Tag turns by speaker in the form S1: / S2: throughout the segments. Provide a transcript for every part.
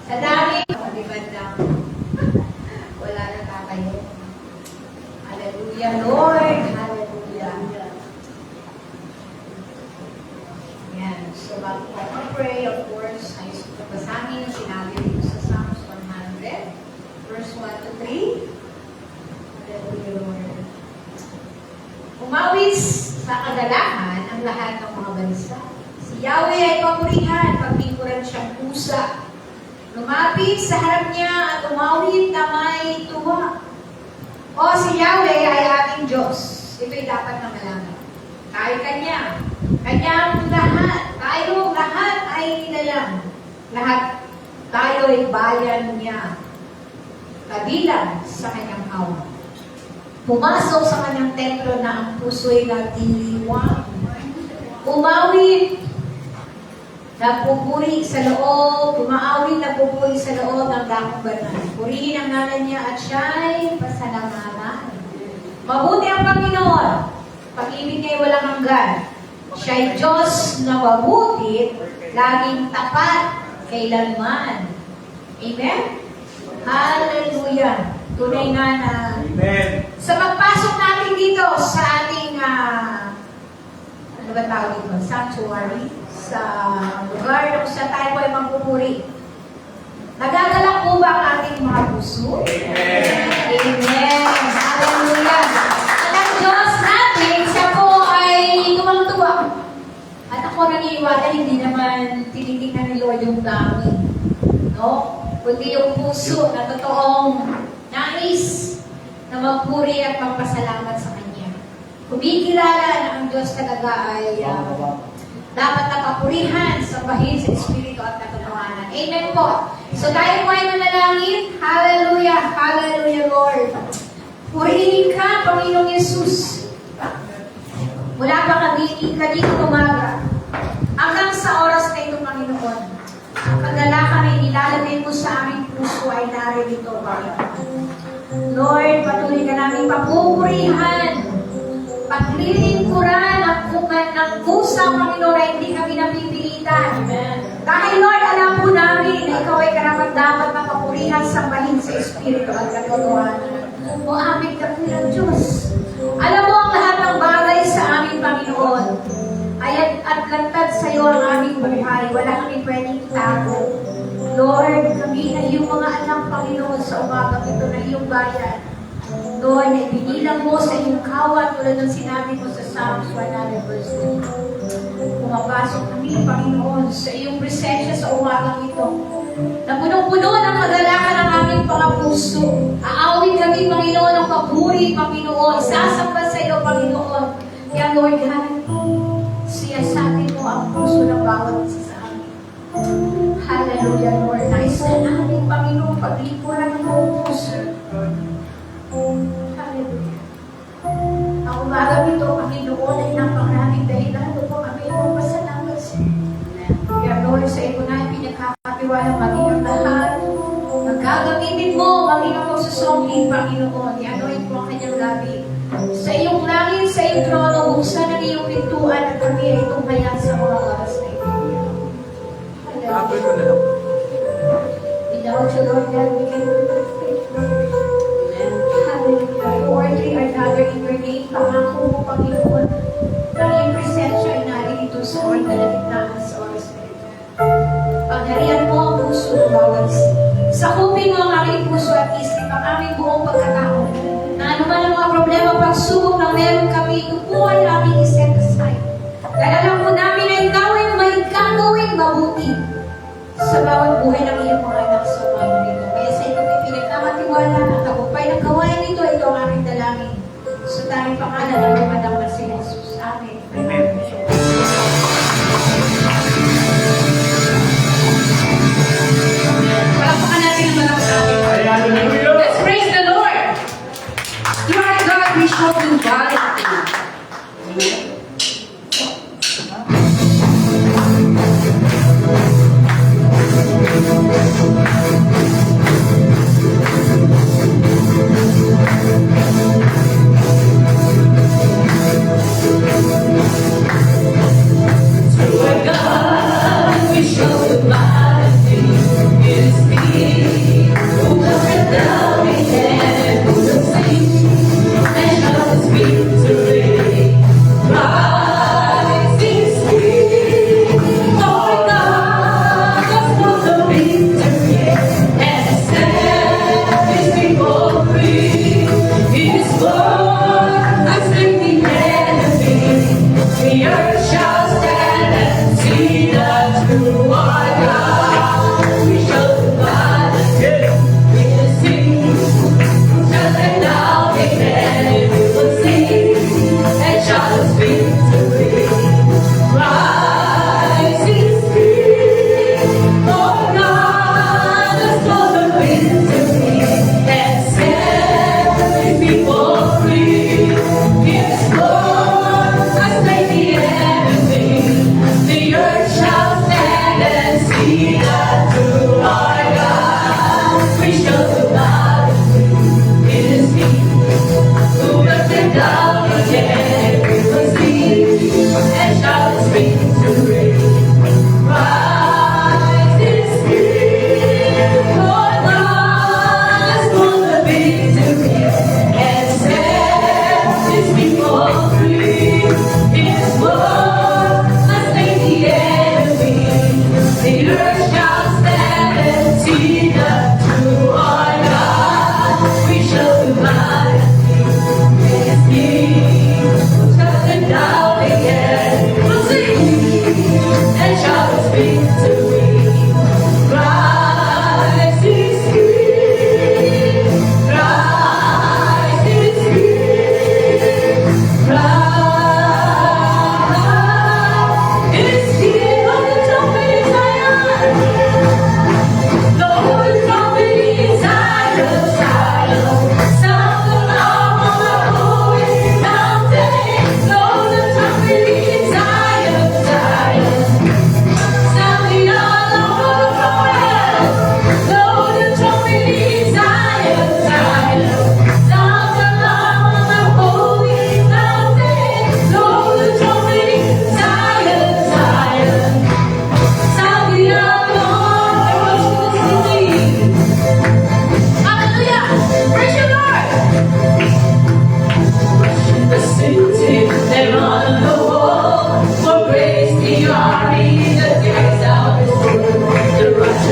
S1: Sa dami, malibad lang. Wala na tatayo. Hallelujah, Lord. Hallelujah. Yan. So, bago ko mag-pray, of course, ay basahin ang sinabi dito sa Psalms 100, verse 1 to 3. Hallelujah, Lord. Umawis sa kagalahan ang lahat ng mga bansa. Si Yahweh ay papurihan, pagpikuran siyang pusa. Lumapit sa harap niya at umawit na may tuwa. O si Yahweh ay ating Diyos. Ito'y dapat na malaman. Tayo Kanya. Kanyang lahat. Tayo lahat ay nilalang. Lahat tayo ay bayan niya. Kabilang sa Kanyang hawak. Pumasok sa Kanyang templo na ang puso'y nagdiriwang. Umawit, nagpupuri sa loob, umaawit, nagpupuri sa loob ng dakong banal. Purihin ang ngalan niya at siya'y pasalamatan. Mabuti ang Panginoon. Pag-ibig niya'y walang hanggan. Siya'y Diyos na mabuti, laging tapat, kailanman. Amen? Hallelujah. Tunay nga na.
S2: Amen.
S1: Sa pagpasok natin dito sa ating, ano ba tawag dito? Sanctuary. Sa lugar na kung saan tayo ay magpupuri. Nagagalak po ba ang ating mga puso?
S2: Amen.
S1: Amen. Hallelujah. At ang Diyos natin, siya po ay tumangtuwa. At ako naniniwala, hindi naman tinitingnan ni Lord yung dami. No? Kundi yung puso na totoong nais na magpuri at magpasalamat sa Kanya. Kumikilala na ang Diyos talaga ay dapat napapurihan sa bahin sa Espiritu at katotohanan. Amen po. So tayo po ay manalangin. Hallelujah. Hallelujah, Lord. Purihin ka, Panginoong Yesus. Mula pa kami dito umaga. Hanggang sa oras na ito, Panginoon. Ang kagalakan ay nilalagay mo sa aming puso ay naririto, Panginoon. Lord, patuloy ka namin papupurihan. Paglilingkuran ng pusa, Panginoon, ay hindi kami napipilitan. Dahil, Lord, alam po namin na Ikaw ay karapat-dapat na papurihan sa bahin sa Espiritu at katotohanan. O aming dakilang Diyos. Alam mo ang lahat ng bagay sa aming Panginoon. At lantad sa iyo ang aming buhay. Wala kami pwedeng itago. Lord, kami na iyong mga anak, Panginoon, sa umagang ito na iyong bayan. Lord, na ibinilang mo sa iyong kawan tulad ng sinabi mo sa Psalms 100 verse 2. Pumapasok kami, Panginoon, sa iyong presensya sa umagang ito. Na punong-puno ng kagalakan ng aming mga puso. Aawit kami, Panginoon, ng papuri, Panginoon. Sasamba sa iyo, Panginoon. Kaya, Lord, siyasatin mo ang puso ng bawat isa sa amin. Hallelujah, Lord. Nais na namin, Panginoon, paglikuran ng buong puso. Hallelujah. Ang umaga nito, Panginoon, ay napakaraming dahilan upang kami magpasalamat sa iyo. Kaya, Lord, sa iyo na pinagkakatiwala maging ang lahat. Magkagamitin mo, maging ang magsusongin, Panginoon. I-anoint mo ang kanyang gabi. Sa iyong langit, sa iyong trono, buksan ang iyong pintuan at kami ay tunghayan sa mga oras na ito. Hallelujah. Without you, Lord God, we can do nothing. Hallelujah. Lord, we are gathered in your name. Pangako mo, Panginoon, na iyong presensya ay narito sa oras na nagigtaan sa oras na ito. Pangyarihan mo ang puso ng bawat isa. Sakupin mo ang aming puso at isip, ang aming buong pagkatao. Na anuman ang mga problema, pagsubok na meron kami, ito po ay aming iset aside. Dahil alam po namin na ikaw ay may gagawing mabuti sa bawat buhay ng iyong mga anak sa umaga nito. Kaya sa ito may pinagkamatiwala ang tagumpay ng gawain nito, ito ang aming dalangin. Sa tanging pangalan ng lumadang na si Jesus. Amen.
S2: Amen.
S1: Palakpakan natin ang malakas natin.
S2: Hallelujah.
S1: Let's praise the Lord. You are God, we show you value.
S2: Amen.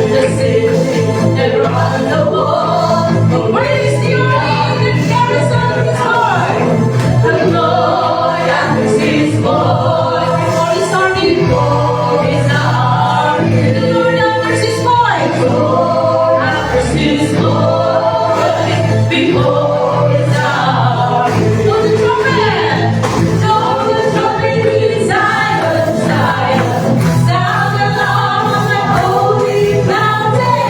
S3: the city, never on the wall. But praise the army that carries on his heart. The Lord answers his voice. Before his army, before his army. The Lord answers his voice. Lord answers his voice. Before his army. Blow the trumpet. Blow the trumpet in Zion, Zion. Sound the alarm on the holy mountain.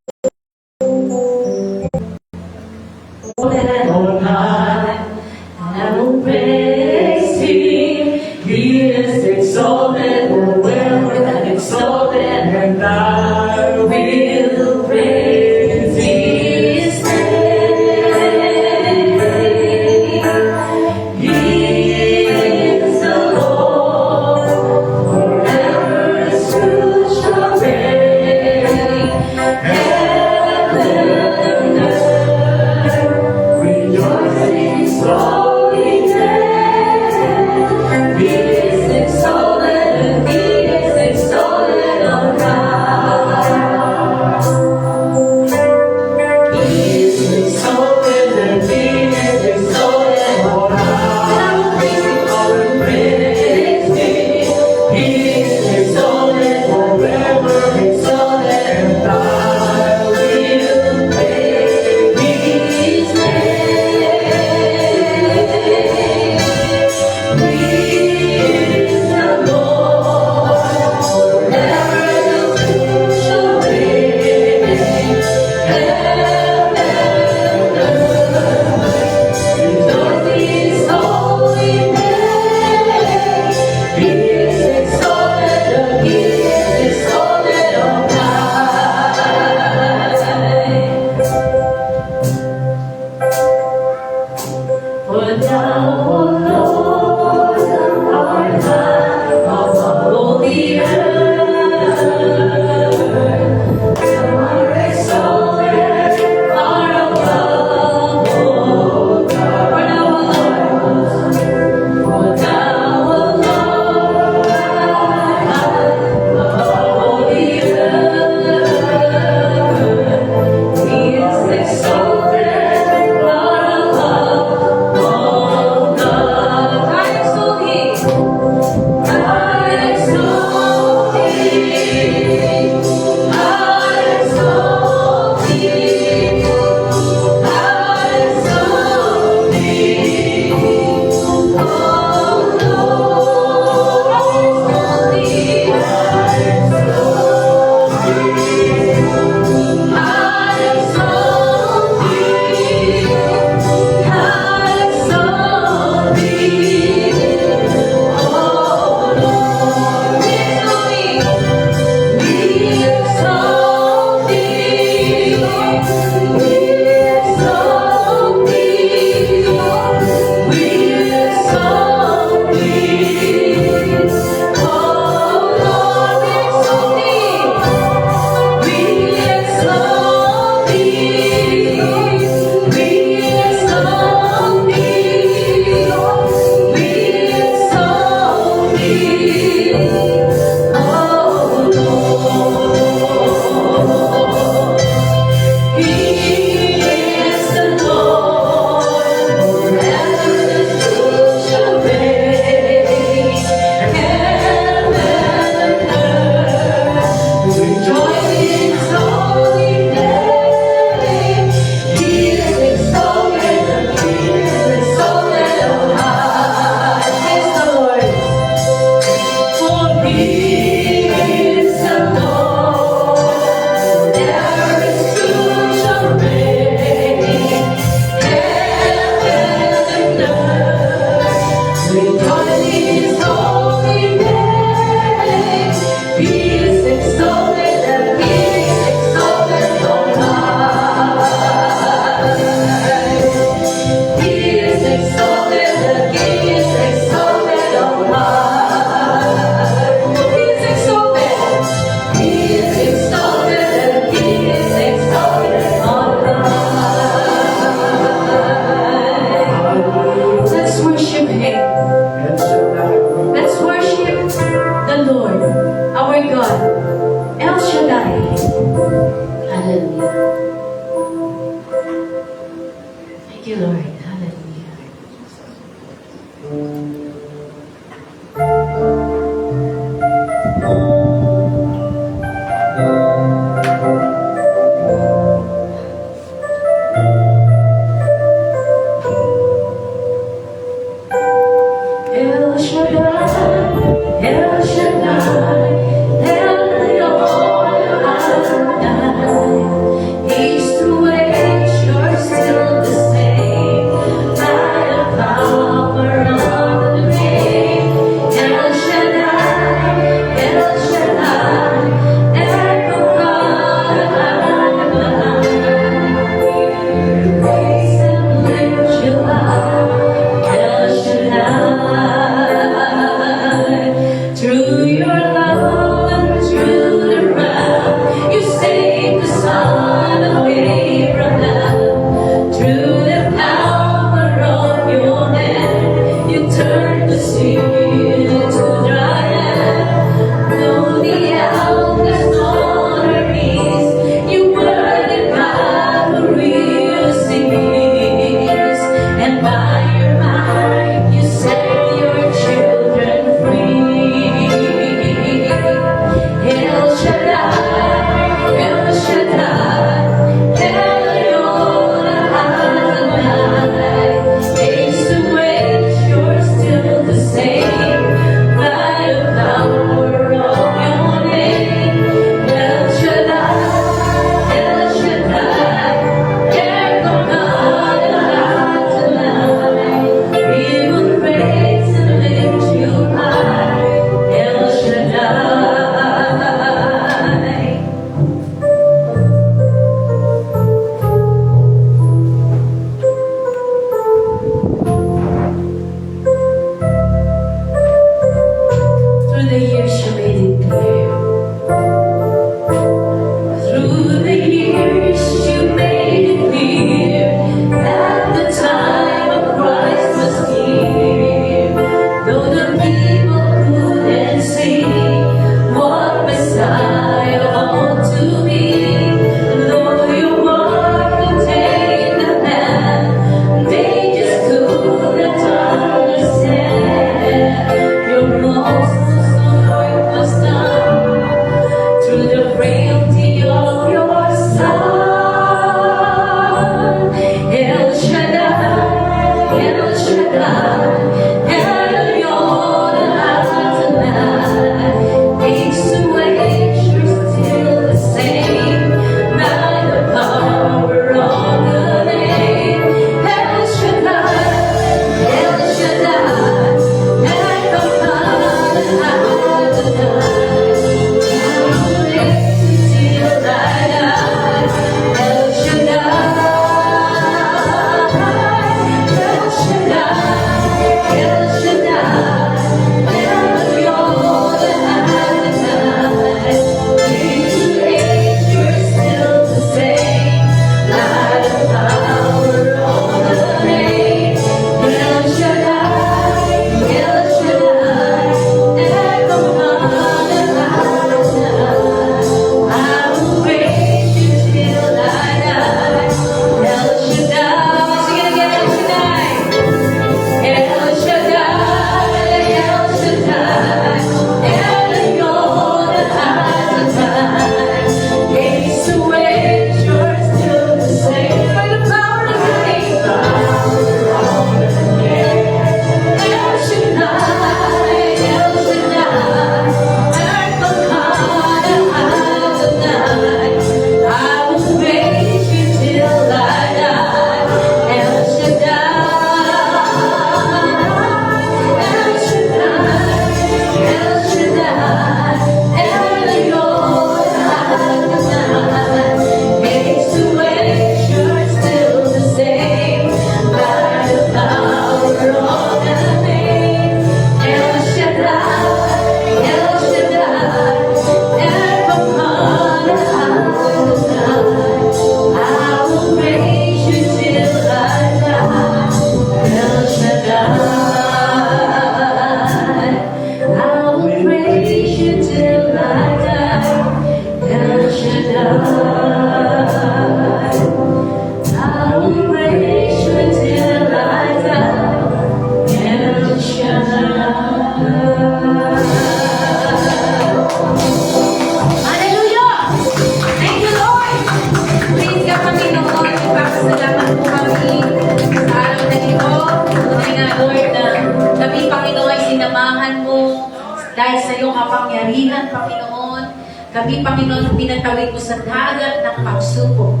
S3: Kami, Panginoon, pinatawid mo sa dagat ng pagsubok.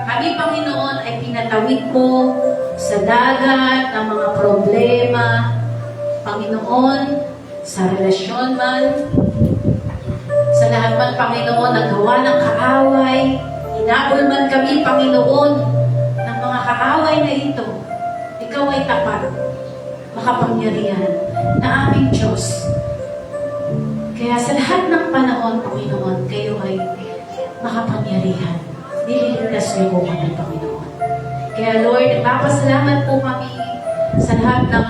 S3: Kami, Panginoon, ay pinatawid mo sa dagat ng mga problema. Panginoon, sa relasyon man, sa lahat man, Panginoon, nagawa ng kaaway. Hinabol man kami, Panginoon, ng mga kaaway na ito. Ikaw ay tapat, makapangyarihan, na aming Diyos. Kaya sa lahat ng panahon, Panginoon, kayo ay makapangyarihan. Nililigtas niyo po kami, Panginoon. Kaya Lord, nagpapasalamat po kami sa lahat ng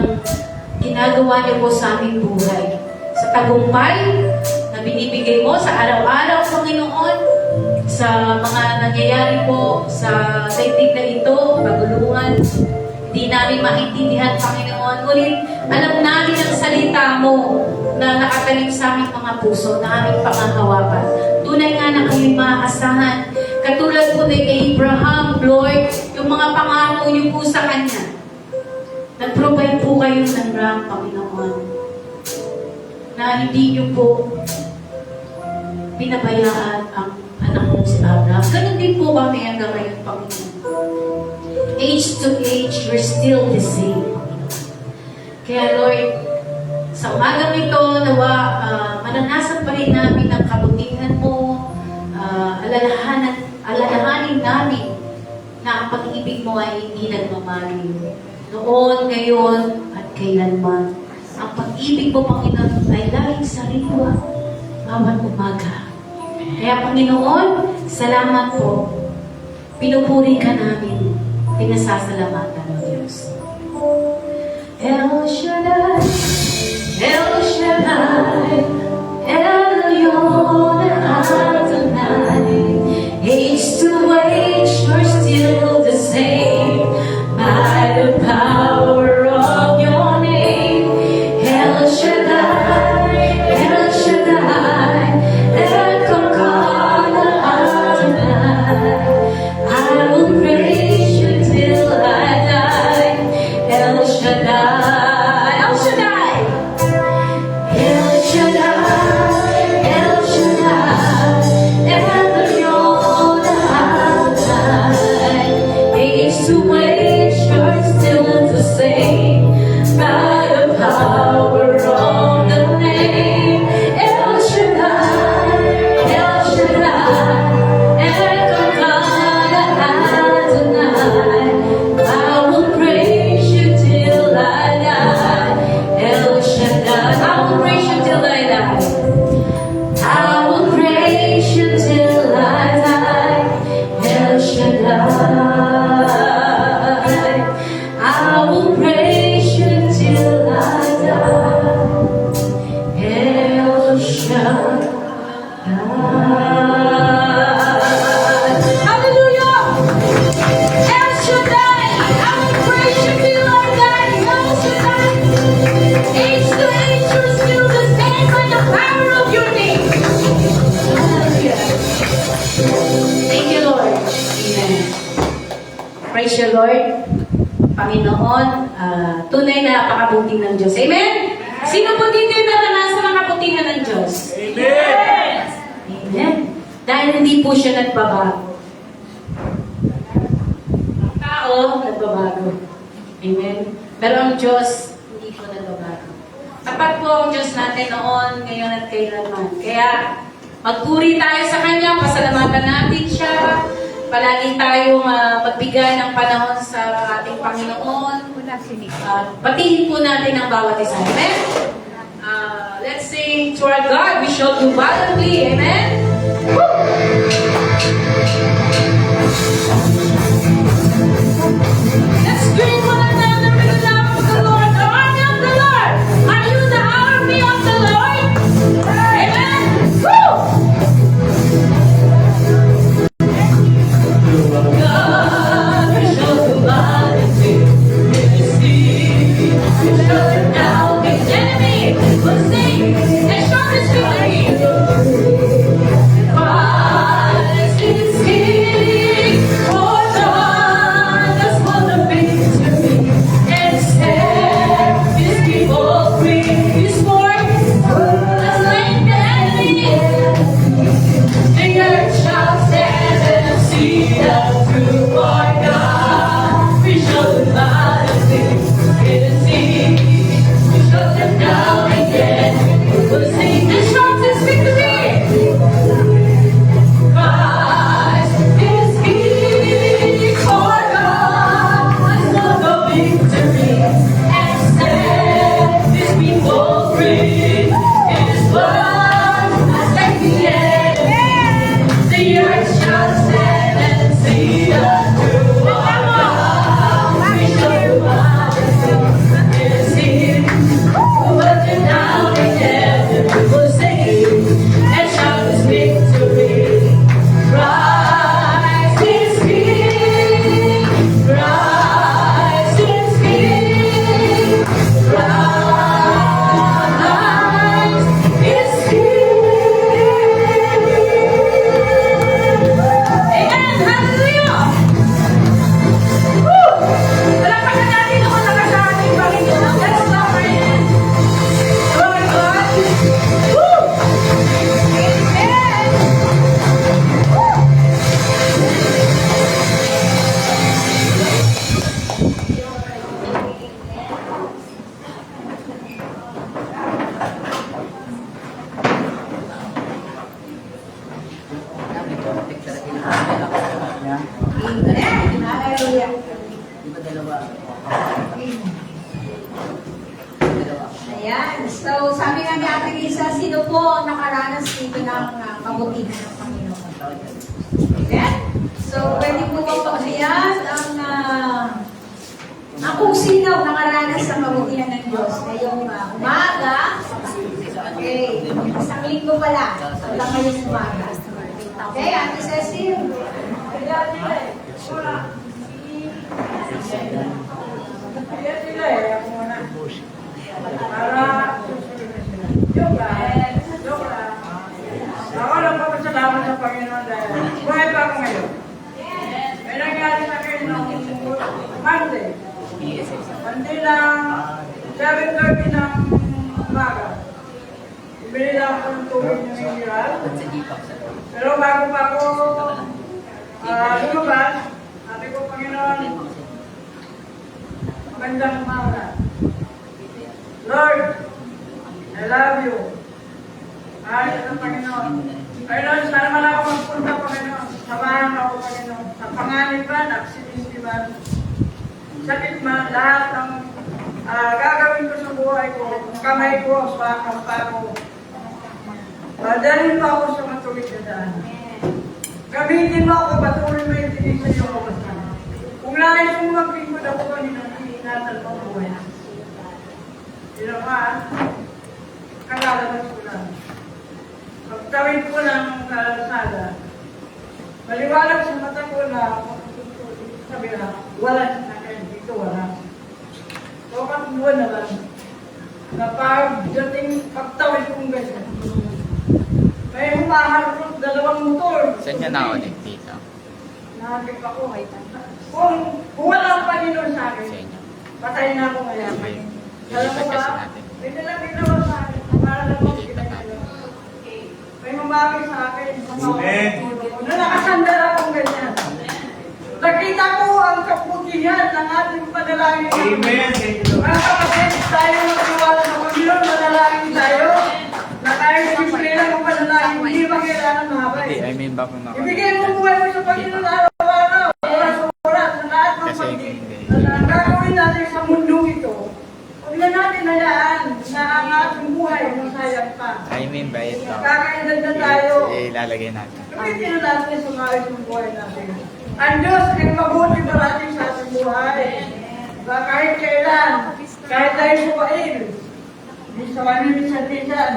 S3: ginagawa niyo po sa aming buhay. Sa tagumpay na binibigay mo sa araw-araw, Panginoon, sa mga nangyayari po sa daigdig na ito, pagulungan, hindi namin maintindihan, Panginoon. Ngunit alam namin ang salita mo na nakatalim sa aming mga puso, na aming pangangawapan. Tunay nga na kayo'y maaasahan. Katulad po ni Abraham, Lord, yung mga pangako niyo po sa kanya. Nag-provide po kayo ng ram, Panginoon, na hindi niyo po pinabayaan ang anak mo si Abraham. Ganun din po kami hanggang ngayon, Panginoon. Age to age, you're still the same. Kaya Lord, sa umagang ito, nawa, mananasan pa rin namin ang kabutihan mo, alalahanin namin na ang pag-ibig mo ay hindi nagmamaliw. Noon, ngayon, at kailanman. Ang pag-ibig mo, Panginoon, ay laging sariwa, bawat umaga. Kaya, Panginoon, salamat po. Pinupuri ka namin. Pinasasalamatan mo, Diyos. El Shaddai, El Shaddai, El Elyon Adonai. Age to age, you're still the same. By the power of your name, El Shaddai, El Shaddai, El Adonai. I will praise you till I die. El Shaddai, El Shaddai, El Shaddai, El Shaddai, El Elyon Adonai. Age to age, you're still the same. By the power of the name, El Shaddai, El Shaddai, El Adonai. I will praise you till I die. El Shaddai, I will praise you till I die. I will praise you till I die. El Shaddai, I will praise you till I die. El Shaddai. Hallelujah! El Shaddai, I will praise you till I die. El Shaddai, age to age, you're still the same by the power of your name. Hallelujah. Thank you, Lord. Amen. Praise you, Lord. Panginoon, tunay na napakabuti ng Diyos. Amen? Sino po dito yung naranasan ang kabutihan ng Diyos?
S2: Amen!
S3: Amen. Dahil hindi po siya nagbabago. Ang tao, nagbabago. Amen. Pero ang Diyos, hindi po nagbabago. Tapat po ang Diyos natin noon, ngayon at kailanman. Kaya, magpuri tayo sa Kanya, pasalamatan natin siya. Palagi tayong magbigay ng panahon sa ating Panginoon. Batiin po natin ang bawat isa. Amen? Let's sing to our God, we shall do valiantly. Amen? Let's scream one another with the love of the Lord, the army of the Lord. Are you the army of the Lord? Amen? Woo! God, we shall do valiantly. We shall down the enemy. We'll sing and shout his victory.
S4: na.
S1: Amen. Hallelujah.
S4: Di ba dalawa?
S1: Ayan. So, sabi nga ni Ate Lisa, sino po ang nakaranas dito ng kabutihan ng Panginoon? Amen? So, pwede po bang pagsiyan ang kung sino nakaranas ng kabutihan ng Diyos ngayong umaga. Okay. Isang linggo pala. Wala ngayong umaga. Okay, Ate Cecil.
S5: Ako lang papasalamat sa Panginoon dahil buhay pa ako ngayon. May nangyari sa akin noong Monday. Monday lang, 7:30 ng umaga. Ibili lang ako ng tubig ng mineral. Pero bago pa ako lumabas, sabi ko, Panginoon, magandang umaga. Lord, I love you. Ayos ng Panginoon. Panginoon, sana man ako magpunta, Panginoon. Samahan mo ako, Panginoon. Sa panganib man, aksidente man, sakit man, lahat ng gagawin ko sa buhay ko, ang kamay ko, sa kampa ko. Dalhin mo ako sa matuloy na daan. Gamitin mo ako, patuloy mo yung tinig sa iyong kawasan. Kung nais mo maglingkod ako, Panginoon, iingatan mo ang buhay. Dinamaan, kalalabas ko lang. Pagtawid ko ng kalasada, maliwanag sa mata ko na sabi na, wala sa akin, dito wala. So, buwan na lang, na pagtawid kong ganyan, may humaharap dalawang motor.
S4: Saan niya na-ulit dito?
S5: Nahagip ako, kung wala ang Panginoon sa
S4: Sa
S5: akin,
S4: inyo.
S5: patay na ako ngayon.
S4: Okay.
S5: Alam mo
S4: Lilipat kasi
S5: ba,
S4: natin.
S5: pwede lang ginawa sa akin, para lang ako
S4: Lilipat natin.
S5: may mamawi sa akin.
S2: Amen.
S5: Nung nakasandal akong ganyan. Nakita ko ang kabutihan ng ating panalangin.
S2: Amen. Thank you, Lord.
S5: Mga kapatid, tayo magtiwala sa Panginoon, manalangin tayo. Na kahit simple lang ang panalangin, hindi ba kailangan mahabay?
S4: Hindi, I mean ba kung
S5: Ibigay mo buhay mo sa Panginoon araw-araw, oras-oras, sa lahat ng
S4: Kasi
S5: pagkain.
S4: hindi.
S5: Ang gagawin natin sa mundo ito, huwag na natin hayaan na ang ating buhay masayang pa.
S4: I mean ba ito?
S5: Kakaedad na tayo.
S4: Ilalagay natin.
S5: Gamitin na natin sa maayos ng buhay natin. Ang Diyos ay mabuti parating sa ating buhay. Diba, kahit kailan, kahit tayo suwain, hindi sa manimisan-tisan,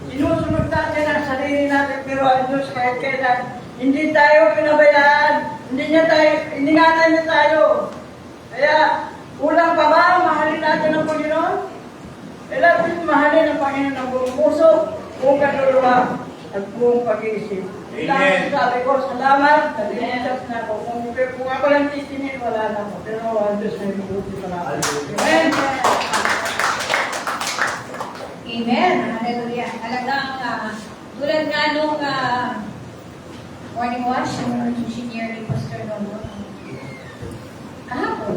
S5: inusunod natin ang sarili natin, pero ang Diyos kahit kailan, hindi tayo pinabayaan, iningatan niya tayo. Kaya, kulang pa ba mahalin natin ang Panginoon? Kailangan mahalin ang Panginoon ng buong puso, buong kaluluwa, at buong pag-iisip.
S2: Amen.
S5: Sabi ko, salamat, nalimutas na ako. Kung ako lang titingin, wala na ako. Pero ang Diyos ay mabuti para ako. Amen.
S1: Amen. Hallelujah. Talagang tulad nga nung morning wash, yung engineer ni Pastor Nono, kahapon,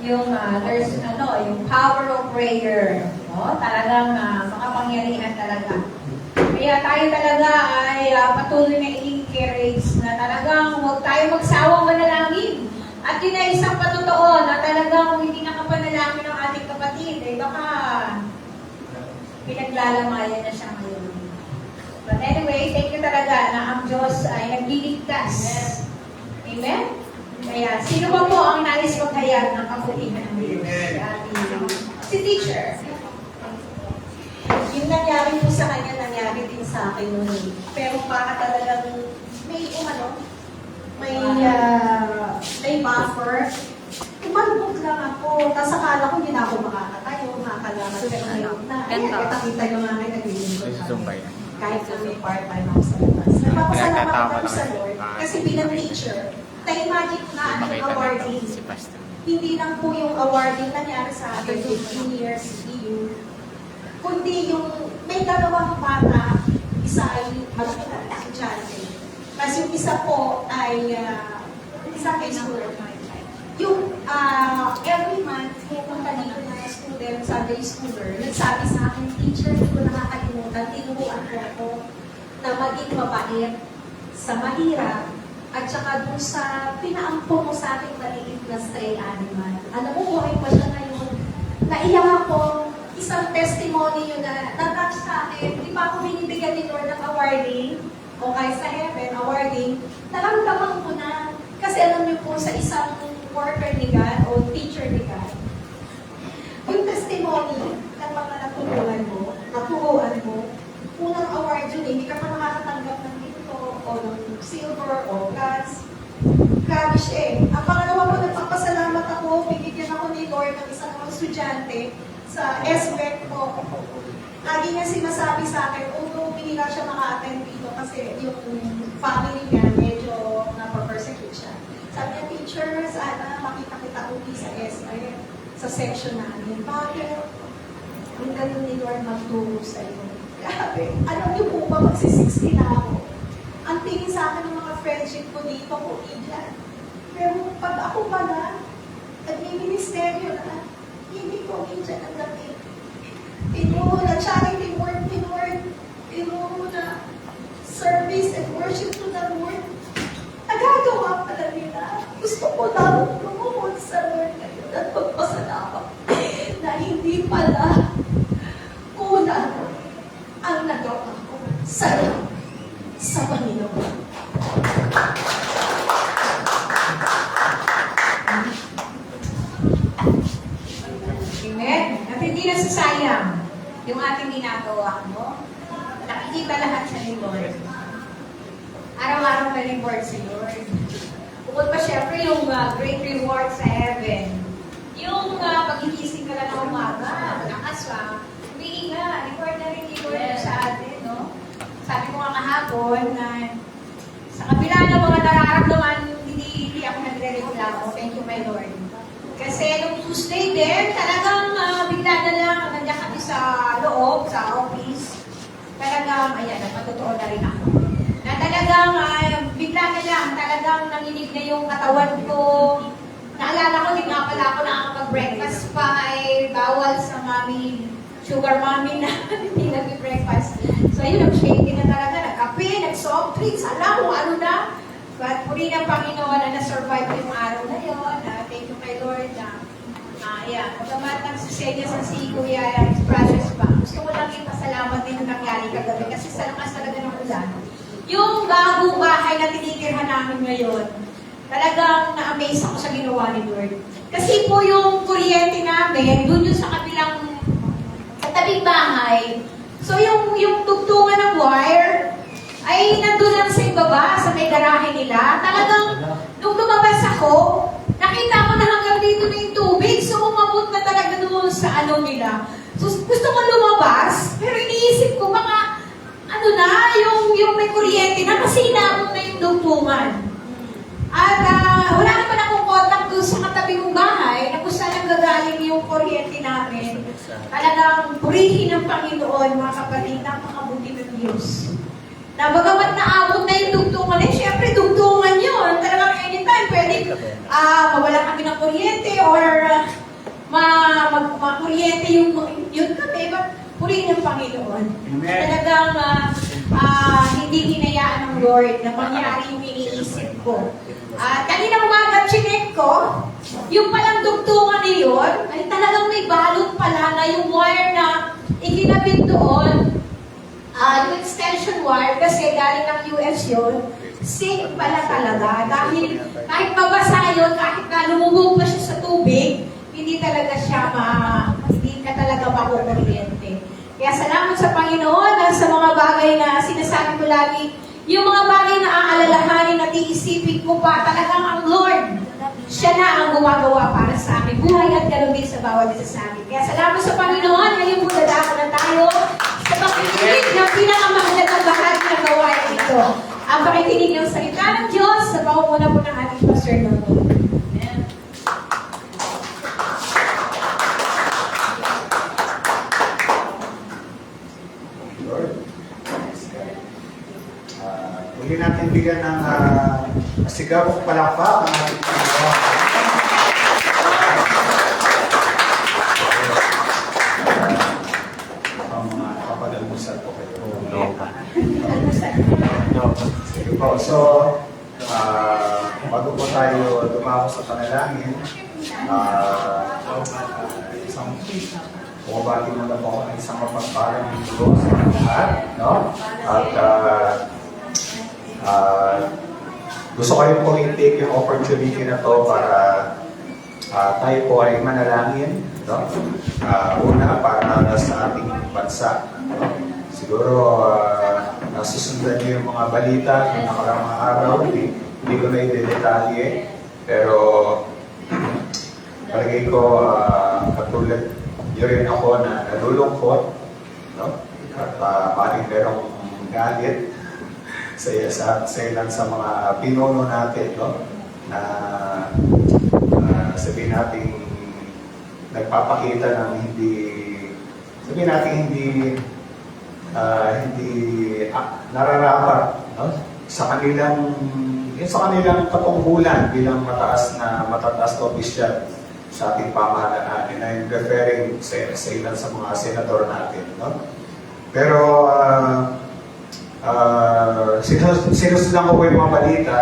S1: yung there's yung power of prayer. No? Talagang makapangyarihan talaga. Kaya tayo talaga ay patuloy na i-encourage na talagang huwag tayo magsawang manalangin. At yun ay isang patotoo na talagang hindi nakapanalangin ng ating kapatid. Eh baka pinaglalamayan na siya ngayon. But anyway, thank you talaga na ang Diyos ay nagliligtas. Amen? Kaya, sino ba po ang nais maghayag ng kabutihan ng Diyos? Si teacher.
S6: Yung nangyari po sa kanya, nangyari din sa akin noon. Pero para talagang may buffer. Tumalbog lang ako. Tapos akala ko hindi na ako makakatayo, makakalaman. Pero ngayon na, kita yung mga naglilingkod
S4: Gusto ba yan?
S6: kahit na may part-time ako sa labas. Nagpapasalamat ako sa Lord. Kasi bilang teacher, na-imagine ko na ang
S4: Makita na
S6: awarding.
S4: si Pastor.
S6: Hindi lang po yung awarding nangyari sa akin 15 years EU, kundi yung may dalawang bata, isa ay malaki na estudyante. Kasi yung isa po ay isang high schooler. Yung every month, pupunta dito na student, Sunday schooler, nagsabi sa akin, teacher, hindi ko nakakalimutan, tinuruan ko ako na maging mabait sa mahirap at saka dun sa pinaampo mo sa ating maliit na stray animal. Alam mo, buhay pa siya ngayon. Naiyak ako, isang testimony yun na natouch sa akin. Di ba ako binibigyan ni Lord ng awarding? O kahit sa heaven, awarding, naramdaman ko na. Kasi alam niyo po, sa isang worker ni God o teacher ni God, yung testimony ng mga naturuan mo, unang award yun, hindi ka pa nakakatanggap ng ginto o ng silver o bronze. Grabe siya eh. Ang pangalawa ko, nagpapasalamat ako, binigyan ako ni Lord ng isang mga estudyante sa SBEC ko. Lagi niya sinasabi sa akin, although hindi na siya maka-attend dito kasi yung family niya medyo napapersecute siya. Sabi niya, teacher, sana makita kita ulit sa SBEC, sa section namin. Bakit? Ang ganun ni Lord magturo sa iyo. Grabe. Alam niyo po ba, magsi-60 na ako. Ang tingin sa akin ng mga friendship ko dito, Korean. Pero pag ako pala, at may ministeryo na, hindi ko Korean ang dating. Tinuro na charity work ni Lord. Tinuro na service and worship to the Lord. Nagagawa pala nila. Gusto ko lang lumuhod sa Lord ngayon at magpasalamat na hindi pala kulang ang nagawa ko sa Panginoon.
S1: Amen. At hindi nasasayang yung ating ginagawa mo. Nakikita lahat sa ni Lord. Araw-araw may reward si Lord. Bukod pa syempre yung great reward sa heaven. Yung pagigising ka lang ng umaga, malakas pa, humingi nga, reward na rin ni Lord sa atin, no? Sabi ko nga kahapon na sa kabila ng mga nararamdaman, hindi ako nagre-reklamo. Thank you, my Lord. Kasi nung Tuesday din, talagang bigla na lang, nandiyan kami sa loob, sa office. Talagang, ayan, napatotoo na rin ako. Na talagang, bigla na lang, talagang nanginig na yung katawan ko. Naalala ko, di nga pala ako nakakapag-breakfast pa, ay bawal sa mami, sugar mommy na hindi nag-breakfast. So yun, nag-shaking na talaga, nag-kape, nag-soft drinks, alam mo, ano na. But puri ng Panginoon na na-survive yung araw na yun. Thank you kay Lord na, yeah, magamat nagsisenya sa si Kuya Precious pa. Gusto ko lang ipasalamat din yung nangyari kagabi kasi sa lakas talaga ng ulan. Yung bagong bahay na tinitirhan namin ngayon, talagang na-amaze ako sa ginawa ni Lord. Kasi po yung kuryente namin, dun yung sa kabilang sa tabing bahay. So yung tugtungan ng wire, ay nandun lang sa ibaba, sa may garahe nila. Talagang, nung lumabas ako, nakita ko na hanggang dito na yung tubig. So, umabot na talaga doon sa ano nila. So, gusto ko lumabas, pero iniisip ko, baka, ano na, yung may kuryente na, kasi inaabot na yung tugtungan. At wala naman akong contact doon sa katabi kong bahay, na kung saan nanggagaling yung kuryente namin. Talagang purihin ng Panginoon, mga kapatid, napakabuti ng Diyos. Na bagamat naabot na yung dugtungan, syempre dugtungan yun. Talagang anytime, pwede mawala kami ng kuryente or makuryente yun kami. But purihin ng Panginoon.
S2: Amen.
S1: Talagang hindi hinayaan ng Lord na mangyari yung iniisip ko. Kanina umaga, chinek ko, yung palang dugtungan na yun, ay talagang may balot pala na yung wire na ikinabit doon. Yung extension wire, kasi galing ng US yun, safe pala talaga. Dahil kahit mabasa yun, kahit na lumubog pa siya sa tubig, hindi talaga siya hindi ka talaga makukuryente. Kaya salamat sa Panginoon na sa mga bagay na sinasabi ko lagi, yung mga bagay na aalalahanin at iisipin ko pa, talagang ang Lord, siya na ang gumagawa para sa amin. Buhay at ganoon din sa bawat isa sa amin. Kaya salamat sa Panginoon, ngayon po dadako na tayo sa pakikinig ng pinakamahalagang bahagi ng gawain ito. Ang pakikinig ng salita ng Diyos sa pangunguna po ng ating Pastor Nono. Amen.
S7: Lord. Huli natin bigyan ng masigabong palakpak ang ating Panginoon. Ang mga kapag-almusal po kayo.
S4: No.
S7: Sige po. So, bago po tayo dumako sa panalangin, isang bumabati muna po ako ng isang mapagpalang ng Diyos sa lahat, no? At gusto ko rin po i-take yung opportunity na to para tayo po ay manalangin, no? Una, para sa ating bansa. No? Siguro, nasusundan niyo yung mga balita ng nakaraang mga araw, hindi ko na i-detalye, pero palagay ko, katulad niyo rin ako na nalulungkot, no? At maaaring merong galit sa ilan sa mga pinuno natin, no? Na sabihin natin nagpapakita ng hindi nararapat, no? sa kanilang katungkulan bilang mataas na opisyal sa ating pamahalaan. And I'm referring sa ilan sa mga senador natin, no? Pero sinusundan ko po yung mga balita,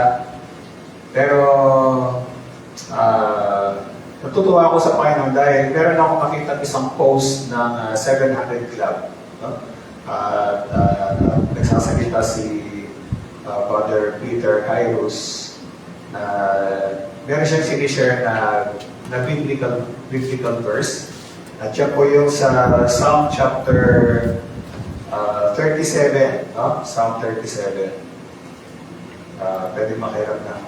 S7: pero natutuwa ako sa Panginoon dahil meron akong makita isang post ng 700 Club, no? Nagsasalita si Father Peter Kairos na meron siyang sinishare na biblical verse, at siya po yung sa Psalm chapter 37, no? Psalm 37. Pwede makiram ng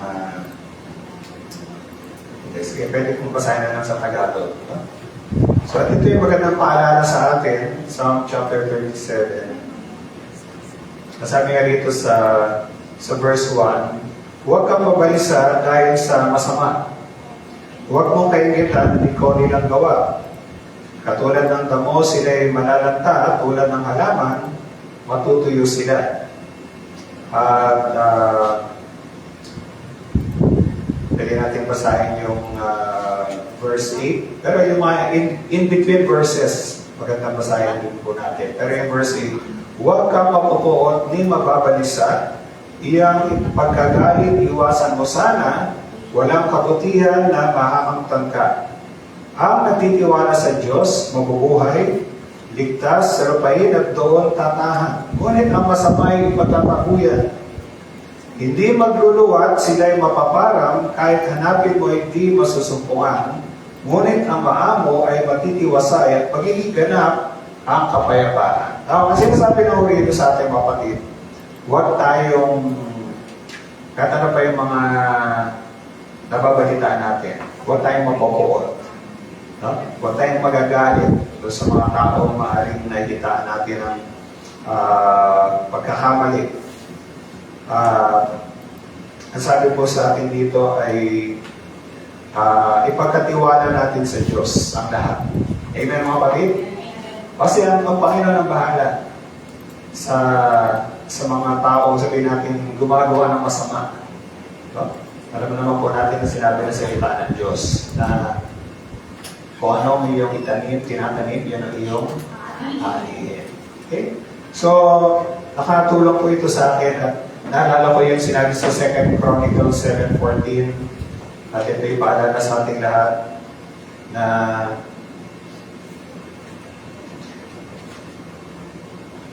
S7: sige, pwede kong basahin na lang sa Tagalog, no? So, ito yung magandang paalala sa atin, Psalm chapter 37. Nasabi nga rito sa verse 1, huwag kang mabalisa dahil sa masama. Huwag mong kaingitan, hindi ko nilang gawa. Katulad ng damo, sila'y malalanta, at tulad ng halaman, matutuyo sila. At pwede natin basahin yung verse 8. Pero yung mga in-between verses, magandang basahin din po natin. Pero yung verse 8, huwag kang mapupuot ni mababalisa, iyang pagkagalit, iwasan mo sana, walang kabutihan na mahahamtan ka. Ang nagtitiwala sa Diyos, mabubuhay, ligtas sa lupain at doon tatahan. Ngunit ang masamay patatakuyan. Hindi magluluwat, sila'y mapaparang, kahit hanapin mo hindi masusumpungan. Ngunit ang maamo ay matitiwasay at magiging ganap ang kapayapaan. Ang sinasabi ng Urino sa ating kapatid, huwag tayong, kahit ano pa yung mga nababalitaan natin, huwag tayong mapupuot. No? Huwag tayong magagalit sa mga taong maaaring nakikitaan natin ng pagkakamali. Ang sabi po sa atin dito ay ipagkatiwala natin sa Diyos ang lahat. Amen mga kapatid? Kasi ang Panginoon ang bahala sa mga taong sabihin natin gumagawa ng masama. No? Alam naman po natin na sinabi na salita ng Diyos na kung ano ang iyong itanim, tinatanim, yan ang iyong anihin. Okay? So, nakatulong po ito sa akin at naalala ko yung sinabi sa 2 Chronicles 7:14 at ito yung paalala sa ating lahat na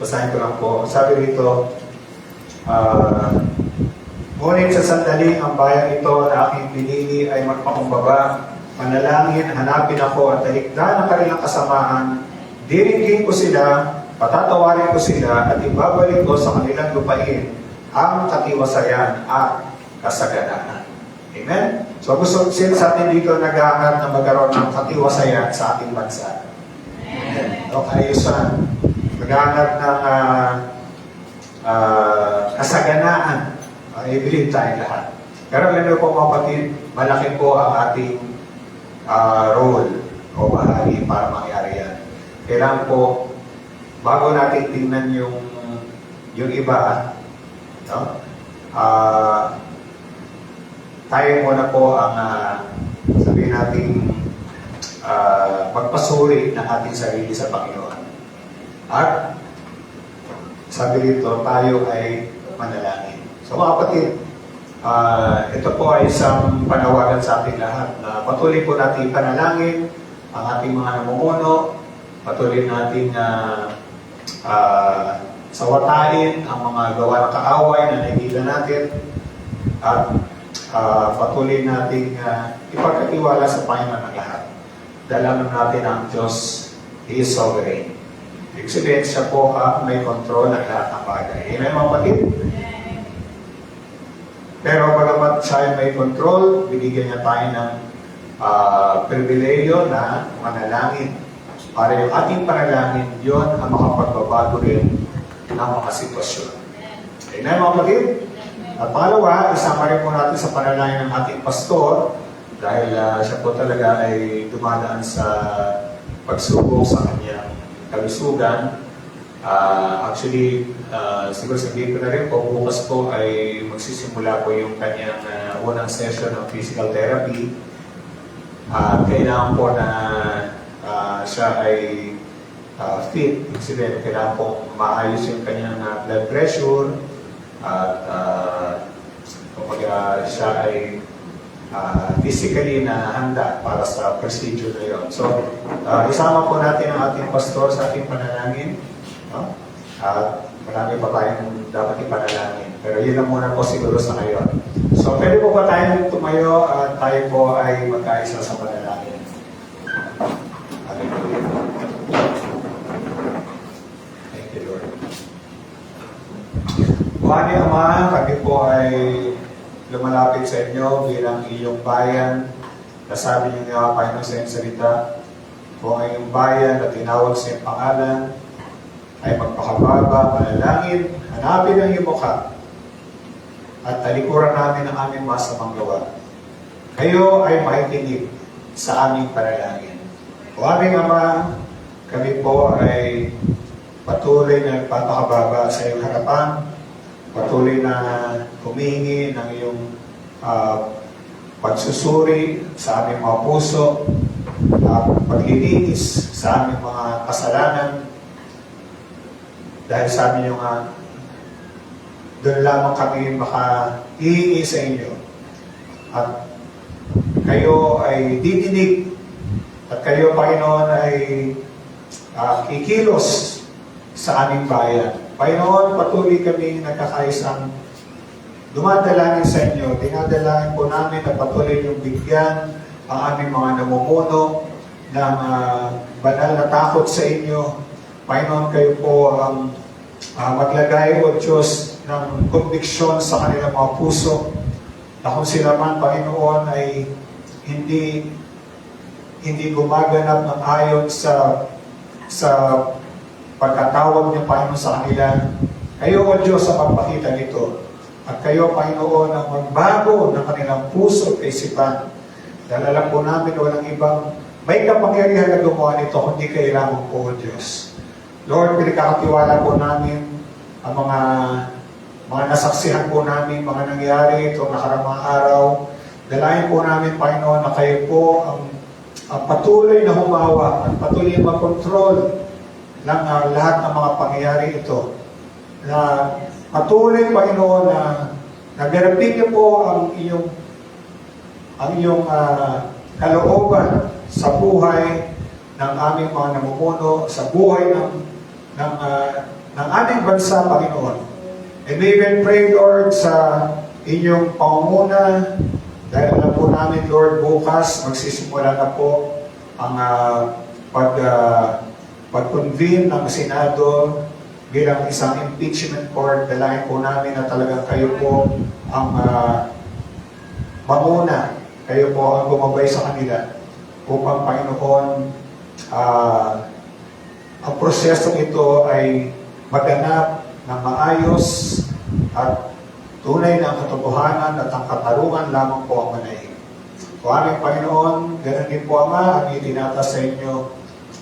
S7: basahin ko lang po. Sabi rito, ngunit sa sandali ang bayan ito na aking pinili ay magpakumbaba, manalangin, hanapin ako at talikdan ang kanilang kasamaan, diringgin ko sila, patatawarin ko sila at ibabalik ko sa kanilang lupain ang katiwasayan at kasaganaan. Amen? So gusto sa atin dito nag-aangat na magkaroon ng katiwasayan sa ating bansa. Amen? O kaayusan. Nag-aangat ng kasaganaan. I-believe tayo lahat. Pero lalo po mga kapatid, malaki po ang ating role o bahagi para mangyari yan. Kailangan po, bago natin tingnan yung iba, no? Tayo muna po ang sabihin natin magpasuri ng ating sarili sa Panginoon. At sabi dito, tayo ay manalangin. So mga kapatid, ito po ay isang panawagan sa ating lahat na patuloy po natin panalangin ang ating mga namumuno, patuloy natin sawatain ang mga gawa ng kaaway na nakikita natin at patuloy natin ipagkatiwala sa Panginoon ng lahat. Dalaman natin ang Diyos, He is sovereign. Ibig sabihin, siya po may control ng lahat ng bagay. Amen, mga kapatid? Pero bagamat siya may control, binigyan niya tayo ng pribileyo na manalangin. Para yung ating panalangin, yun ang makapagbabago rin ng mga sitwasyon. Amen, mga kapatid? At pangalawa, isama rin po natin sa panalangin ng ating pastor dahil siya po talaga ay dumadaan sa pagsubok sa kanyang kalusugan. Actually, siguro sabihin ko na rin po, bukas po ay magsisimula po yung kanyang unang session ng physical therapy. Kailangan po na siya ay fit. Ibig kailangan po maayos yung kanyang blood pressure at siya ay physically na handa para sa procedure na yun. So, isama po natin ang ating pastor sa ating panalangin. No? At marami pa tayong dapat ipanalangin. Pero yun lang muna po siguro sa ngayon. So, pwede po ba tayong tumayo at tayo po ay magkaisa sa panalangin? Hallelujah. Thank you, Lord. Buhani Ama, kami po ay lumalapit sa inyo bilang iyong bayan. Nasabi niyo nga, Panginoon, sa iyong salita, kung ang iyong bayan na tinawag sa iyong pangalan ay magpakababa, manalangin, hanapin ang iyong mukha at talikuran namin ang aming masamang gawa. Kayo ay makikinig sa aming panalangin. O aming Ama, kami po ay patuloy na nagpapakababa sa iyong harapan, patuloy na humihingi ng iyong pagsusuri sa aming mga puso, paglilinis sa aming mga kasalanan. Dahil sabi niyo nga, doon lamang kami makahihingi sa inyo. At kayo ay didinig at kayo, Panginoon, ay kikilos sa aming bayan. Panginoon, patuloy kami nagkakaisang dumadalangin sa inyo. Dinadalangin po namin na patuloy yung bigyan ang aming mga namumuno ng banal na takot sa inyo. Panginoon, kayo po ang maglagay o Diyos ng konviksyon sa kanilang mga puso na kung sila man, Panginoon, ay hindi gumaganap ng ayon sa pagkatawag niyo, Panginoon, sa kanila. Kayo, O Diyos, ang magpakita nito. At kayo, Panginoon, ang magbago ng kanilang puso at kaisipan. Dahil alam po namin, walang ibang may kapangyarihan na gumawa nito, kundi kailangan po, O Diyos. Lord, pinagkakatiwala po namin ang mga nasaksihan po namin, mga nangyari itong nakaramang araw. Dalayan po namin, Panginoon, na kayo po ang patuloy na humawa at patuloy na mag-control ng lahat ng mga pangyayari ito. Na patuloy, Panginoon, na nagarapin niyo po ang iyong kalooban sa buhay ng aming mga namumuno, sa buhay ng aming bansa, Panginoon. And we even pray, Lord, sa inyong pangunguna, dahil alam po namin, Lord, bukas magsisimula na po ang pag-convene ng Senado bilang isang impeachment court. Dalayan po namin na talagang kayo po ang mamuna. Kayo po ang gumabay sa kanila upang, Panginoon, ang prosesong ito ay maganap ng maayos at tunay na ang katotohanan at ang katarungan lamang po ang manaig. O aming Panginoon, ganun din po, Ama, ang itinata sa inyo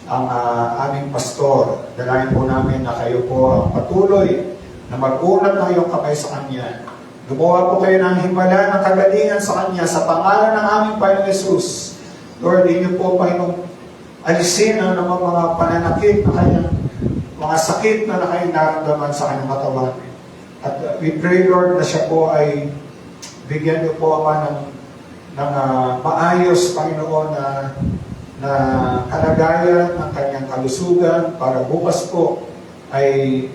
S7: ang aming pastor. Dalayan po namin na kayo po ang patuloy na mag-unat ng iyong kamay sa Kanya. Gumawa po kayo ng himala ng kagalingan sa Kanya sa pangalan ng aming Panginoon Jesus. Lord, inyo po, Panginoon, alisin ang mga pananakit na kanyang mga sakit na nakainaramdaman sa kanyang katawan. At we pray, Lord, na siya po ay bigyan niyo po Ama ng maayos, Panginoon, na kalagayan ng kanyang kalusugan para bukas po ay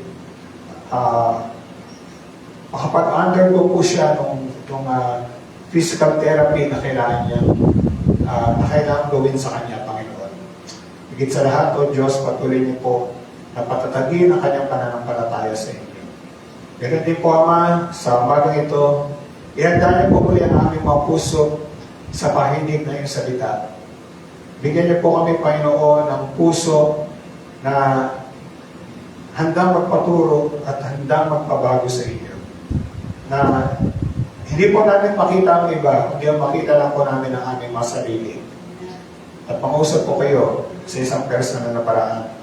S7: makapag-undergo po siya nung physical therapy na kailangan niya, na kailangan gawin sa kanya, Panginoon. Higit sa lahat, O Diyos, patuloy niyo po na patatagin ang kanyang pananampalataya sa inyo. Ganun din po, Ama, sa umagang ito, ihanda niyo po muli ang aming mga puso sa pahinig na iyong salita. Bigyan niyo po kami, Panginoon, ng puso na handang magpaturo at handang magpabago sa inyo. Na hindi po namin makita ang iba, kundi ang makita lang po namin ang aming mga sarili. At pangusap po kayo sa isang personal na paraan.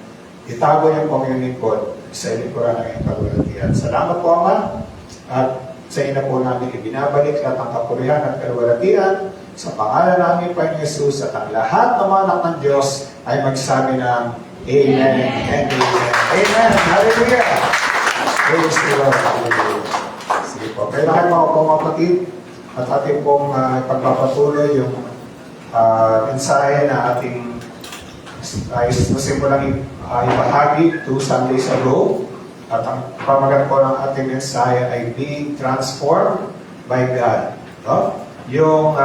S7: Itago niyo po ang iyong lingkod sa likuran ng iyong kalwalatian. Salamat po, Ama, at sa ina po namin ibinabalik lahat ng kapurihan at kalwalatian sa pangalan namin, Panginoon Jesus, at ang lahat ng mga anak ng Diyos ay magsabi ng Amen and Amen. Amen. Hallelujah. Praise the Lord. Hallelujah. Sige po. Kailangan mga kapatid at ating pong ipagpapatuloy yung mensahe na ating nasimulang ibahagi 2 Sundays ago. At ang pamagat po ng ating mensahe ay being transformed by God. No? Yung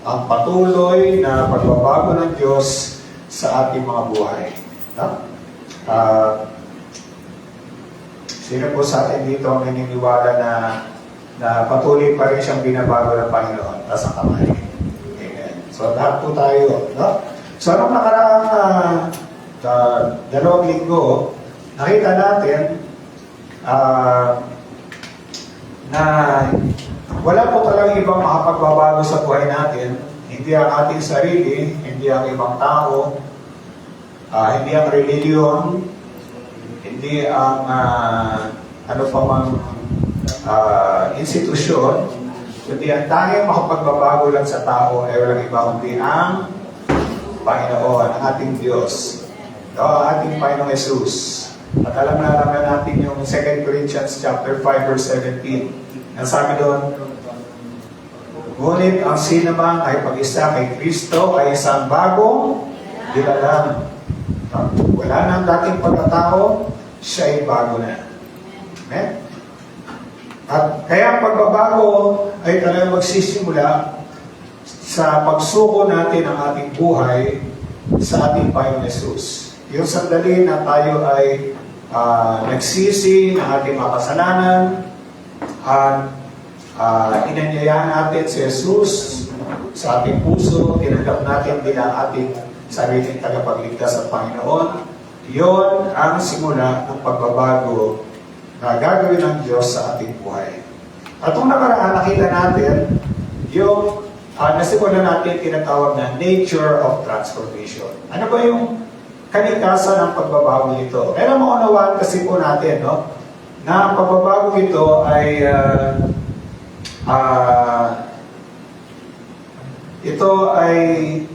S7: ang patuloy na pagbabago ng Diyos sa ating mga buhay. No? Sino po sa atin dito ang naniniwala na patuloy pa rin siyang binabago ng Panginoon? Taas ang kamay. Amen. So lahat po tayo. No? So anong nakaraang 2 linggo, nakita natin na wala po talagang ibang makapagbabago sa buhay natin. Hindi ang ating sarili, hindi ang ibang tao, hindi ang reliyon, hindi ang ano pa mang institusyon, kundi ang tanging makapagbabago lang sa tao ay walang iba kundi ang Panginoon, ang ating Diyos, ang ating Panginoong Jesus. At alam natin yung 2 Corinthians chapter 5 verse 17. Ang sabi doon, ngunit ang sinamang ay pag-isa kay Kristo ay isang bagong nilalang. Wala na ang dating pagkatao, siya ay bago na. Amen? At kaya ang pagbabago ay talagang magsisimula sa pagsuko natin ng ating buhay sa ating Panginoon Jesus. Yung sandali na tayo ay nagsisi ng ating mga kasalanan at inanyayahan natin si Jesus sa ating puso, tinanggap natin bilang ating sariling tagapagligtas sa Panginoon. Yon ang simula ng pagbabago na gagawin ng Diyos sa ating buhay. At kung nakaraan, nakita natin yung nasimula natin tinatawag na nature of transformation. Ano ba yung kalikasan ng pagbabago nito? Kaya maunawaan kasi po natin, no, na ang pagbabago ito ay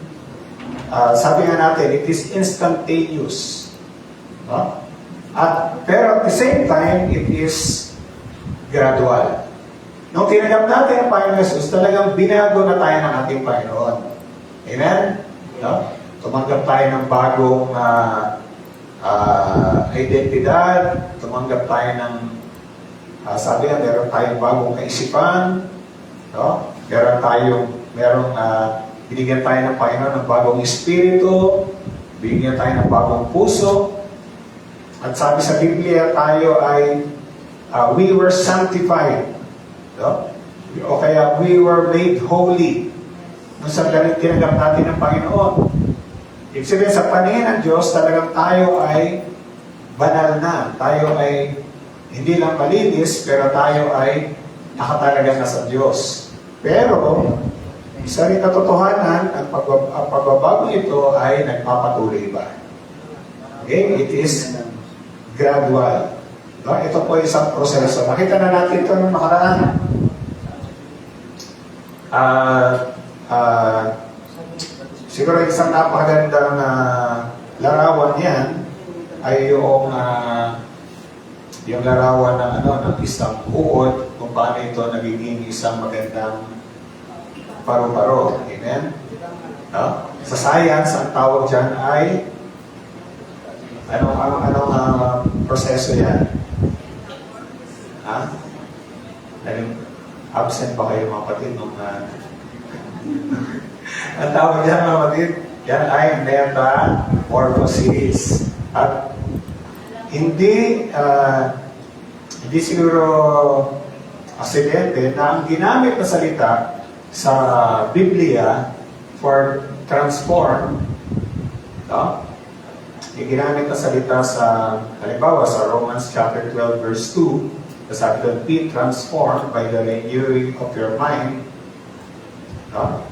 S7: sabi nga natin, it is instantaneous. No? Pero at the same time, it is gradual. Nung tinanggap natin ang Panginoon Jesus, talagang binago na tayo ng ating Panginoon. Amen? No? Tumanggap tayo ng bagong identidad, tumanggap tayo ng, sabi nga, meron tayong bagong kaisipan, no? Binigyan tayo ng Panginoon ng bagong espiritu, binigyan tayo ng bagong puso, at sabi sa Biblia, tayo ay, we were sanctified, no? O kaya, we were made holy, nung sa tinanggap natin ng Panginoon. Ibig sabihin, sa paningin ng Diyos, talagang tayo ay banal na. Tayo ay hindi lang malinis, pero tayo ay nakatalaga na sa Diyos. Pero, isa rin katotohanan, ang pagbabago ito ay nagpapatuloy ba? Okay? It is gradual. No? Ito po isang proseso. Nakita na natin ito nung nakaraan. Siguro isang napakagandang larawan yan ay yung larawan ng isang uod kung kung paano ito nagiging isang magandang paru-paro. Amen? No? Sa science, ang tawag dyan ay anong proseso yan? Ha? Absent ba kayo mga kapatid nung ang tawag dyan mga kapatid, yan ay metamorphosis. At hindi siguro aksidente na ang ginamit na salita sa Biblia for transform, no? Yung ginamit na salita sa, halimbawa, sa Romans chapter 12 verse 2, sabi doon, be transformed by the renewing of your mind, no?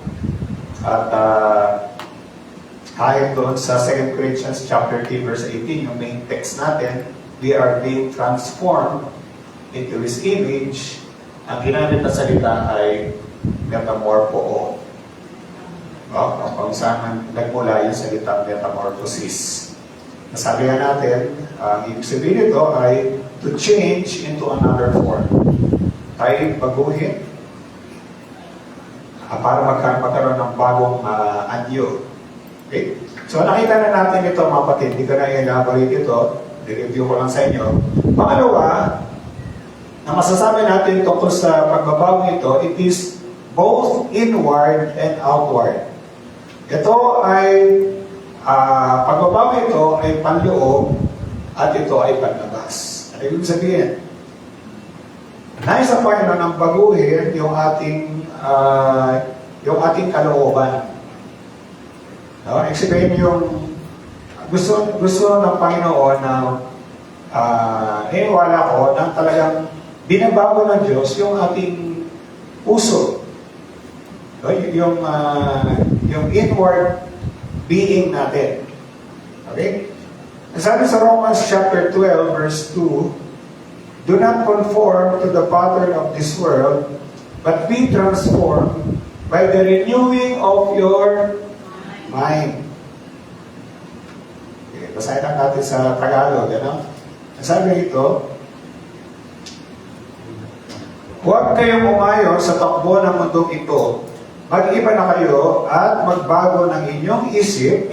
S7: At kahit doon sa 2 Corinthians chapter 3 verse 18, yung main text natin, we are being transformed into His image. Ang ginamit na salita ay metamorpho. Kung saan nagmula yung salitang metamorphosis. Nasabi nga natin, ang ibig sabihin nito ay to change into another form. Tayo baguhin para magkaroon ng bagong anyo. Okay? So nakita na natin ito mga kapatid, hindi ko na i-elaborate ito, i-review ko lang sa inyo. Pangalawa, na masasabi natin tungkol sa pagbabago ito, it is both inward and outward. Ito ay, pagbabago ito ay panloob at ito ay panlabas. Ano ibig sabihin? Nais sa Panginoon ng baguhin yung ating kalooban. No? Explain yung gusto ng Panginoon na wala ko na talagang binabago ng Diyos yung ating puso. No? Yung inward being natin. Okay? Sabi sa Romans chapter 12 verse 2, do not conform to the pattern of this world, but be transformed by the renewing of your mind. Okay, basahin lang natin sa Tagalog, ano? Sabi ito, huwag kayong umayon sa takbo ng mundong ito. Mag-iba na kayo at magbago ng inyong isip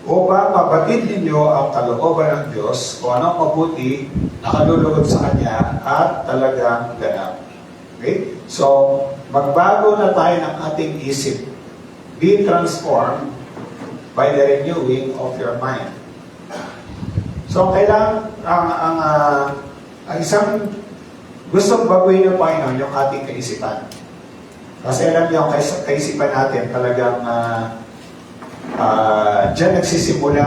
S7: upang mabatid ninyo ang kalooban ng Diyos kung anong mabuti na kalulugod sa Kanya at talagang ganap. Okay? So, magbago na tayo ng ating isip. Be transformed by the renewing of your mind. So, kailangan ang isang gustong baguhin ng Panginoon yung ating kaisipan. Kasi alam niyo, ang kaisipan natin talagang dyan nagsisimula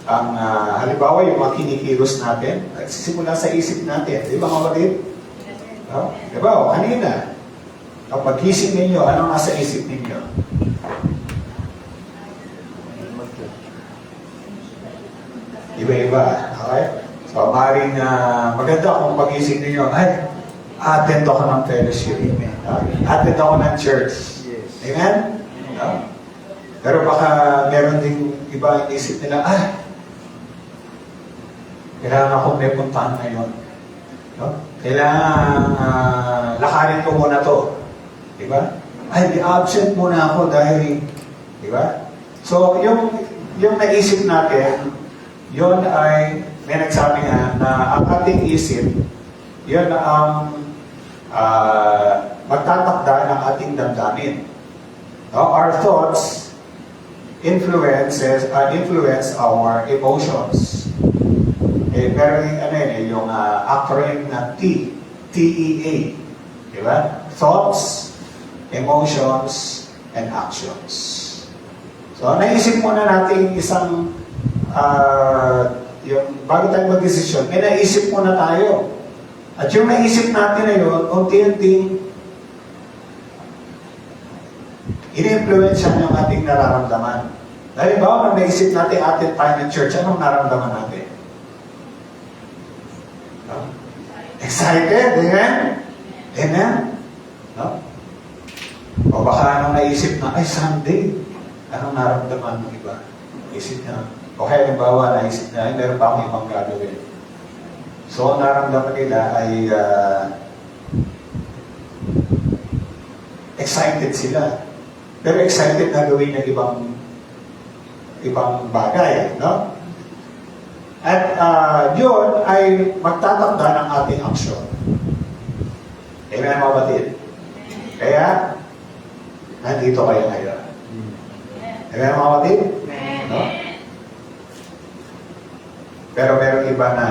S7: ang halimbawa yung mga kinikilos natin, nagsisimula sa isip natin. Di ba mga kapatid? No? Di ba? O, kanina, kapag gising ninyo, ano nasa isip ninyo? Iba-iba. Okay? So, maaaring maganda kung pagising ninyo, ay, attend ako ng fellowship. Attend ako ng church. Amen? No? Pero baka meron ding iba ang isip nila, kailangan akong may puntahan ngayon. No? Kailangan lakarin ko muna to. Diba? Ay, di-absent muna ako dahil, diba? So, yung naisip natin, yun ay, may nagsabi nga na ang ating isip, yun ang magtatakda ng ating damdamin. No? Our thoughts influence our emotions. Pero yung acronym na TEA. Diba? Thoughts, emotions, and actions. So, naisip muna natin isang yung bago tayo mag-desisyon, may naisip muna tayo. At yung naisip natin na yun, unti-unting ini-influensya yung ating nararamdaman. Dahil ba, nang naisip natin atin tayo ng church, anong nararamdaman natin? No? Excited, amen? Amen? No? O baka anong naisip na, ay, Sunday. Anong nararamdaman ng iba? Isip na. O kaya halimbawa, naisip na, ay, meron pa akong ibang gagawin. So, ang naramdaman nila ay excited sila. Pero excited na gawin ng ibang bagay, no? At yun ay magtatakda ng ating aksyon. Amen, mga batid? Kaya, nandito kayo ngayon. Amen, mga batid? No? Pero meron iba na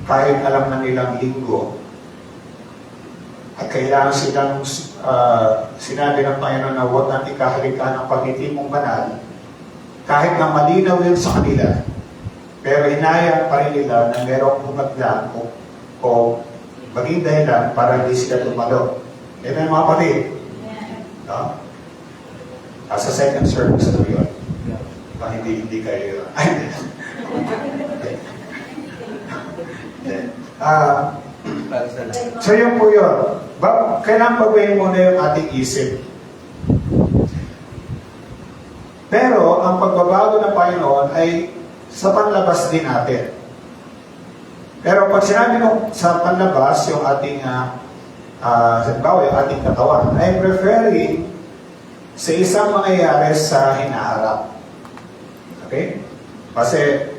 S7: kahit alam na nilang linggo at kailangan silang sinabi ng Panginoon na huwag natin kahalikan ang pag-itim mong banal, kahit na malinaw yun sa kanila, pero hinayang pa rin nila na merong humagdan o maging dahilan para hindi sila tumalo. Amen, mga kapatid? No? Sa second service na yun. Hindi kayo. So yun po yun. Kailangan pagawin muna yung ating isip. Pero ang pagbabago ng Panginoon ay sa panlabas din natin. Pero pag sinabi nung sa panlabas yung ating halimbawa yung ating katawan, I'm referring sa isang mangyayari sa hinaharap. Okay? Kasi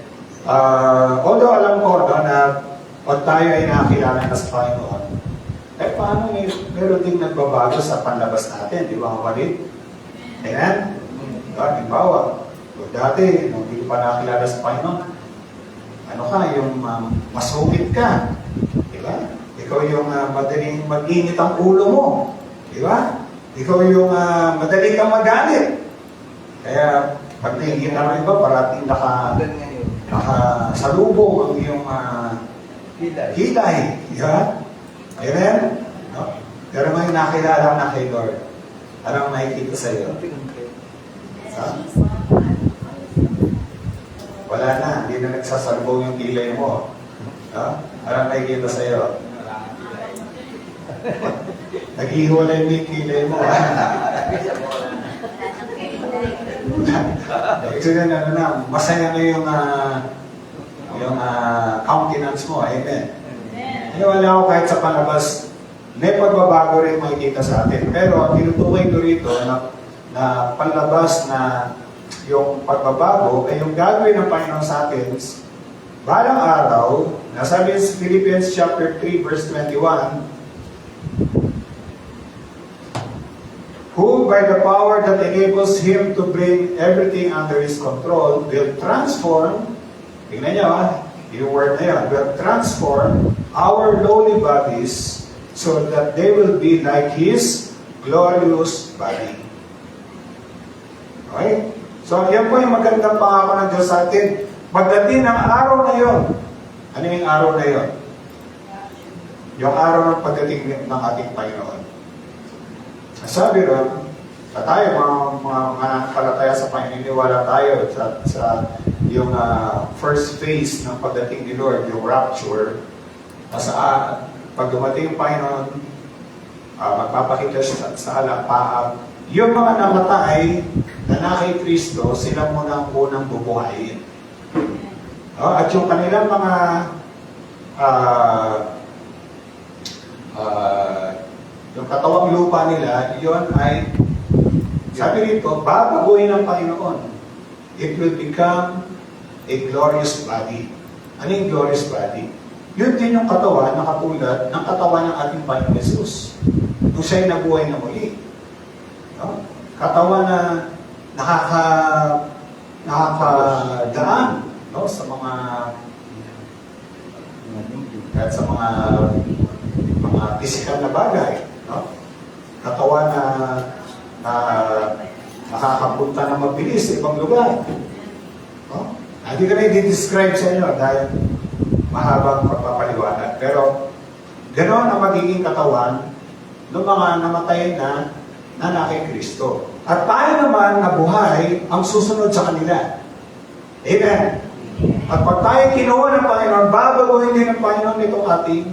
S7: although alam ko no, na pag tayo ay nakakilala na sa Panginoon, eh paano meron din nagbabago sa panlabas natin, di ba kapatid? Amen? Halimbawa, dati, nung hindi pa nakakilala sa Panginoon, ano ka, yung masungit ka, di ba? Ikaw yung madaling mag-init ang ulo mo, di ba? Ikaw yung madali kang magalit. Kaya, pag naingit ang iba, parating nakasalubong ang iyong hilay. Di ba? Amen? No? Pero may nakilala na kay Lord. Anong nakikita sa iyo? Ha? Wala na, hindi na nagsasalubong yung kilay mo. Ha? Anong nakikita sa iyo? Naghihiwalay mo yung kilay mo. Actually, masaya na yung countenance mo. Amen. Wala ako kahit sa panlabas, may pagbabago rin makikita sa atin. Pero ang tinutukoy ko rito na panlabas na yung pagbabago ay yung gagawin ng Panginoon sa atin balang araw, nasabi sa Philippians chapter 3 verse 21, who by the power that enables Him to bring everything under His control will transform, tingnan niyo yung word na yun, will transform our lowly bodies so that they will be like His glorious body. Okay? So, yan po yung magandang pangako ng Diyos sa atin. Pagdating ng araw na yon, ano yung araw na yon? Yung araw ng pagdating ng ating Panginoon. Sabi ron, tayo, mga palataya sa Panginoon, tayo sa yung first phase ng pagdating ni Lord, yung rapture. Pag dumating yung Panginoon, magpapakita siya sa alapaap. Yung mga namatay na kay Kristo, sila muna ang unang bubuhayin. At yung kanilang mga yung katawang lupa nila, yon ay, sabi rito, babaguhin ng Panginoon. It will become a glorious body. Ano yung glorious body? Yun din yung katawan na katulad ng katawan ng ating Panginoon Jesus. Nung siya'y nabuhay na muli. No? Katawan na nakakadaan sa mga physical na bagay. No? Katawan na nakakapunta na mabilis sa ibang lugar. No? Hindi ka na i-describe sa inyo dahil mahabang pagpapaliwanag. Pero ganoon ang magiging katawan ng mga namatay na kay Kristo. At tayo naman na buhay ang susunod sa kanila. Amen. At pag tayo kinuha ng Panginoon, babaguhin din ng Panginoon itong ating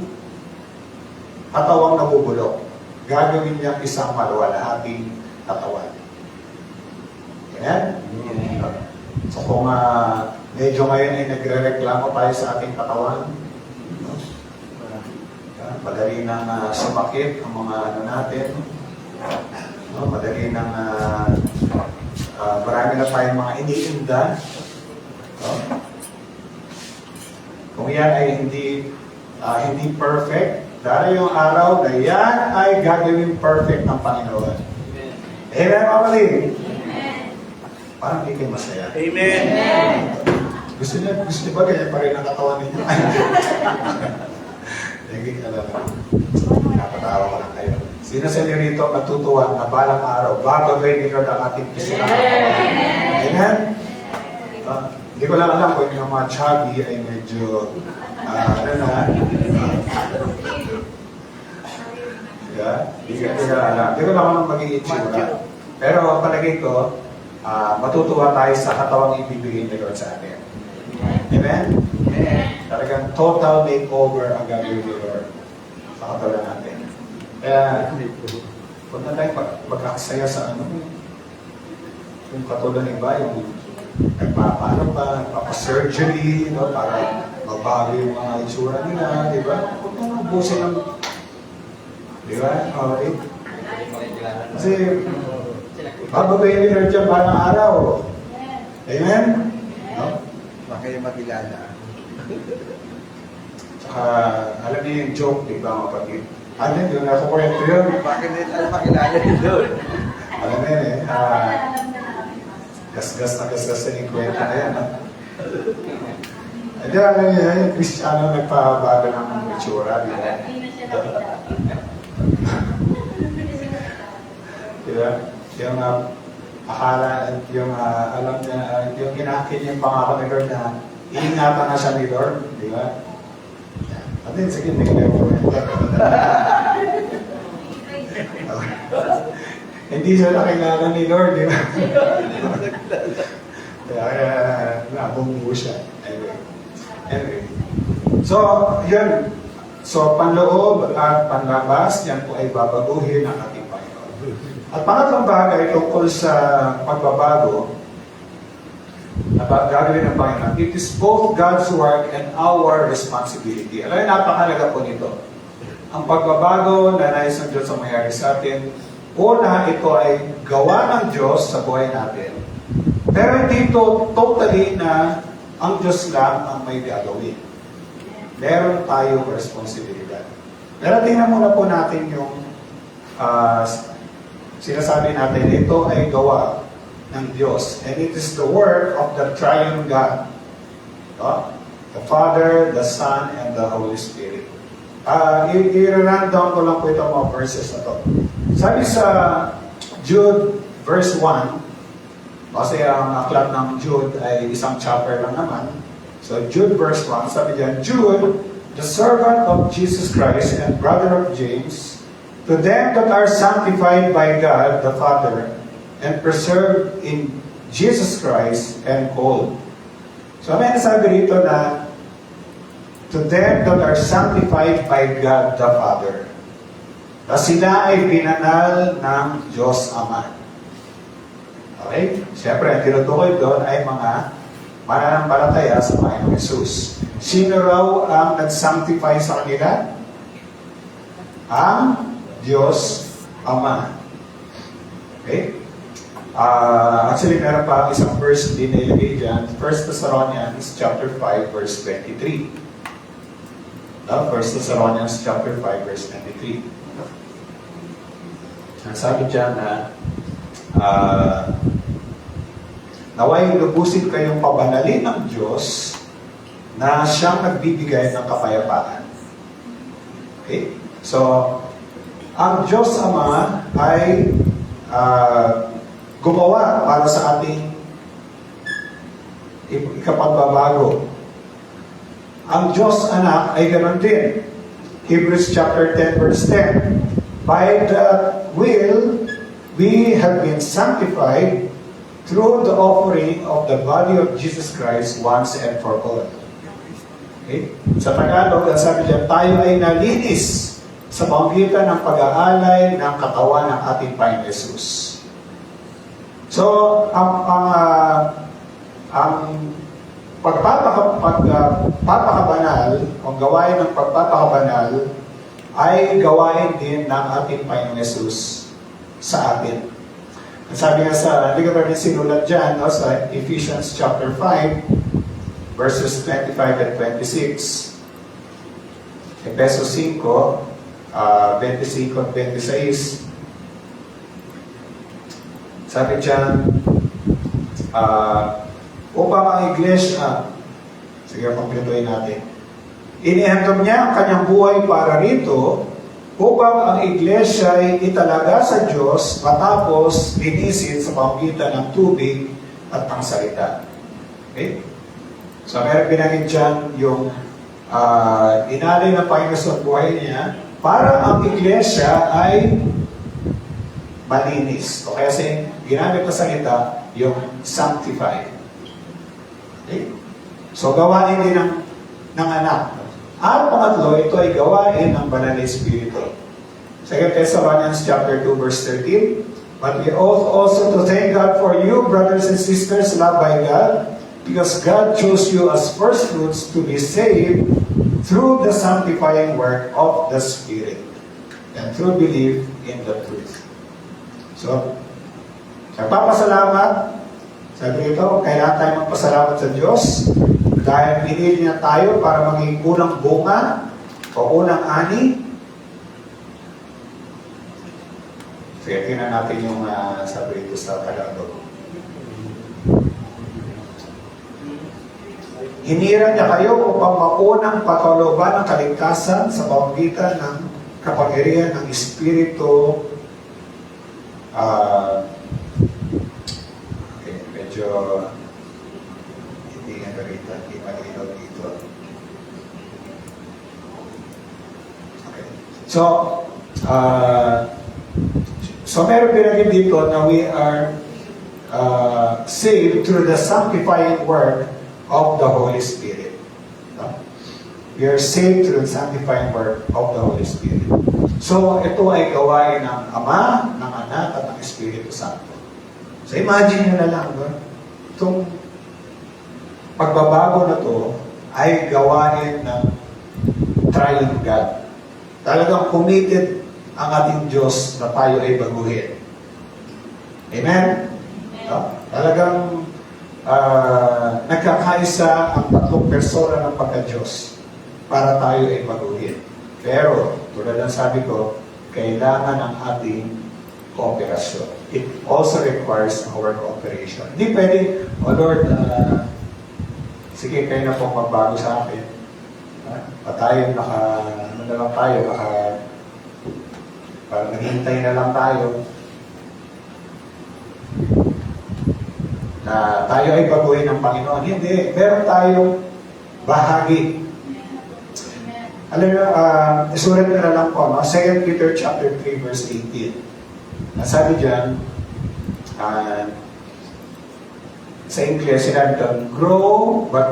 S7: katawang nabubulok. Gagawin niyang isang maluwalhating katawan. Amen? So kung medyo ngayon ay nagre-reklamo tayo sa ating katawan, madali nang sumakit ang mga ano natin. No, madali nang marami na tayong mga iniinda. No? Kung yan ay hindi perfect, dahil yung araw na yan ay gagawin perfect ng Panginoon. Amen, kapatid? Parang hindi kayo masaya.
S2: Amen.
S7: Gusto niyo ba ganyan pa rin ang katawan ninyo? Hindi ka lang. Napatawa ko lang kayo. Sino sa inyo rito matutuwa na balang araw, babagay ni Lord ang ating pisipan? Amen? Hindi ko lang alam kung yung mga chubby ay medyo, Hindi ko lang alam magiging itsura. Pero palagay ko, matutuwa tayo sa katawang ibibigay ni Lord sa atin. Amen? Talagang total makeover ang gagawin ni Lord sa katawan natin. Kaya, huwag na tayo mag-aksaya sa ano. Yung katulad ng iba, yung nagpapa-surgery, no, para magbago yung mga itsura nila, di ba? Huwag nang ubusin ng, di ba? Okay. Kasi, bababayin ni Lord dyan parang araw. Amen? No?
S4: Baka kayo makilala.
S7: Tsaka, alam niyo yung joke, di ba, mga kapatid? Ano yun, ako kwento yun.
S4: Bakit din alam makilala din doon?
S7: Alam mo yun eh, gasgas na yung kwento na yan. Hindi, alam niyo yan, yung Kristiyano nagpabago ng itsura, di ba? Di ba? Yung akala, yung alam niya, yung inakin yung pangako ni Lord na iingatan na siya ni Lord, di ba? At din, sige, hindi ko na yung hindi siya nakilala ni Lord, di ba? Kaya nabunggo siya. Anyway. So, yun. So, panloob at panlabas, yan po ay babaguhin ng ating Panginoon. At pangatlong bagay tungkol sa pagbabago na gagawin ng Panginoon, it is both God's work and our responsibility. Alam, napakalaga po nito. Ang pagbabago na nais ng Diyos ang mayari sa atin, una, ito ay gawa ng Diyos sa buhay natin. Pero hindi ito totally na ang Diyos lang ang may gagawin. Meron tayong responsibilidad. Pero tingnan muna po natin yung sinasabi natin, ito ay gawa ng Diyos. And it is the work of the triune God. The Father, the Son, and the Holy Spirit. I-run down ko lang po itong mga verses na to. Sabi sa Jude verse 1, kasi ang aklat ng Jude ay isang chapter lang naman. So Jude verse 1, sabi diyan, Jude, the servant of Jesus Christ and brother of James, to them that are sanctified by God the Father and preserved in Jesus Christ and called. So may nasabi rito na to them that are sanctified by God the Father. Na sila ay binanal ng Diyos Ama. Okay? Siyempre, ang tinutukoy doon ay mga mananampalataya sa Panginoong Hesus. Sino raw ang nag-sanctify sa kanila? Ang Diyos Ama. Okay? Actually, meron pa isang verse din na ilagay dyan. 1 Thessalonians chapter 5, verse 23. 1 Thessalonians chapter 5, verse 23. Ang sabi dyan na naway lubusin kayong pabanalin ng Diyos na siyang nagbibigay ng kapayapaan. Okay? So, ang Diyos Ama ay gumawa para sa ating ikapagbabago. Ang Diyos Anak ay ganoon din. Hebrews chapter 10 verse 10. By the will, we have been sanctified through the offering of the body of Jesus Christ once and for all. Okay? Sa Tagalog, ang sabi diyan, tayo ay nalinis sa pamamagitan ng pag-aalay ng katawan ng ating Panginoon Jesus. So, ang pagpapakabanal, o gawain ng pagpapakabanal, ay gawain din ng ating Panginoong Yesus sa atin. At sabi nga sa, hindi ko rin sinulat dyan, no, sa Ephesians chapter 5, verses 25 and 26. Efeso 5, 25 at 26. Sabi dyan, upang ang iglesia, sige, pagpituin natin. Inihandog niya ang kanyang buhay para rito upang ang iglesia ay italaga sa Diyos matapos linisin sa pamamagitan ng tubig at ng salita. Okay? So, meron pinagin dyan yung inalay ng Panginoon sa buhay niya para ang iglesia ay malinis. O kaya ginamit na salita, yung sanctified. Okay? So, gawain din ng anak. At pangatlo, ito ay gawain ng Banal na Espiritu. 2 Thessalonians chapter 2, verse 13. But we ought also to thank God for you, brothers and sisters loved by God, because God chose you as first fruits to be saved through the sanctifying work of the Spirit and through belief in the truth. So, nagpapasalamat. Sabi ito, kailangan tayo magpasalamat sa Diyos dahil pinili niya tayo para maging unang bunga o unang ani. Sige, tingnan natin yung sabi ito sa Tagalog. Hinira niya kayo upang maunang patoloban ng kaligtasan sa pamamagitan ng kapangyarihan ng Espiritu. Okay, medyo hindi nga rito, hindi malinaw dito. Okay. So meron pinagin dito na we are saved through the sanctifying work of the Holy Spirit. No? We are saved through the sanctifying work of the Holy Spirit. So, ito ay gawain ng Ama, ng Anak, at ng Espiritu Santo. So, imagine nyo na lang, no? Itong pagbabago na to ay gawain ng Triune God. Talagang committed ang ating Diyos na tayo ay baguhin. Amen? No? Talagang nagkakaisa ang tatlong persona ng pagka-Diyos para tayo ay baguhin. Pero, tulad ng sabi ko, kailangan ng ating kooperasyon. It also requires our cooperation. Hindi pwede, oh Lord, sige, kayo na pong magbago sa akin. Tayo, ano na lang tayo, parang naghihintay na lang tayo. Na tayo ay baguhin ng Panginoon. Hindi, meron tayong bahagi. Alam nyo, isulat nyo na lang po, no? 2 Peter chapter 3, verse 18. Sabi dyan, sa English, sinabi doon,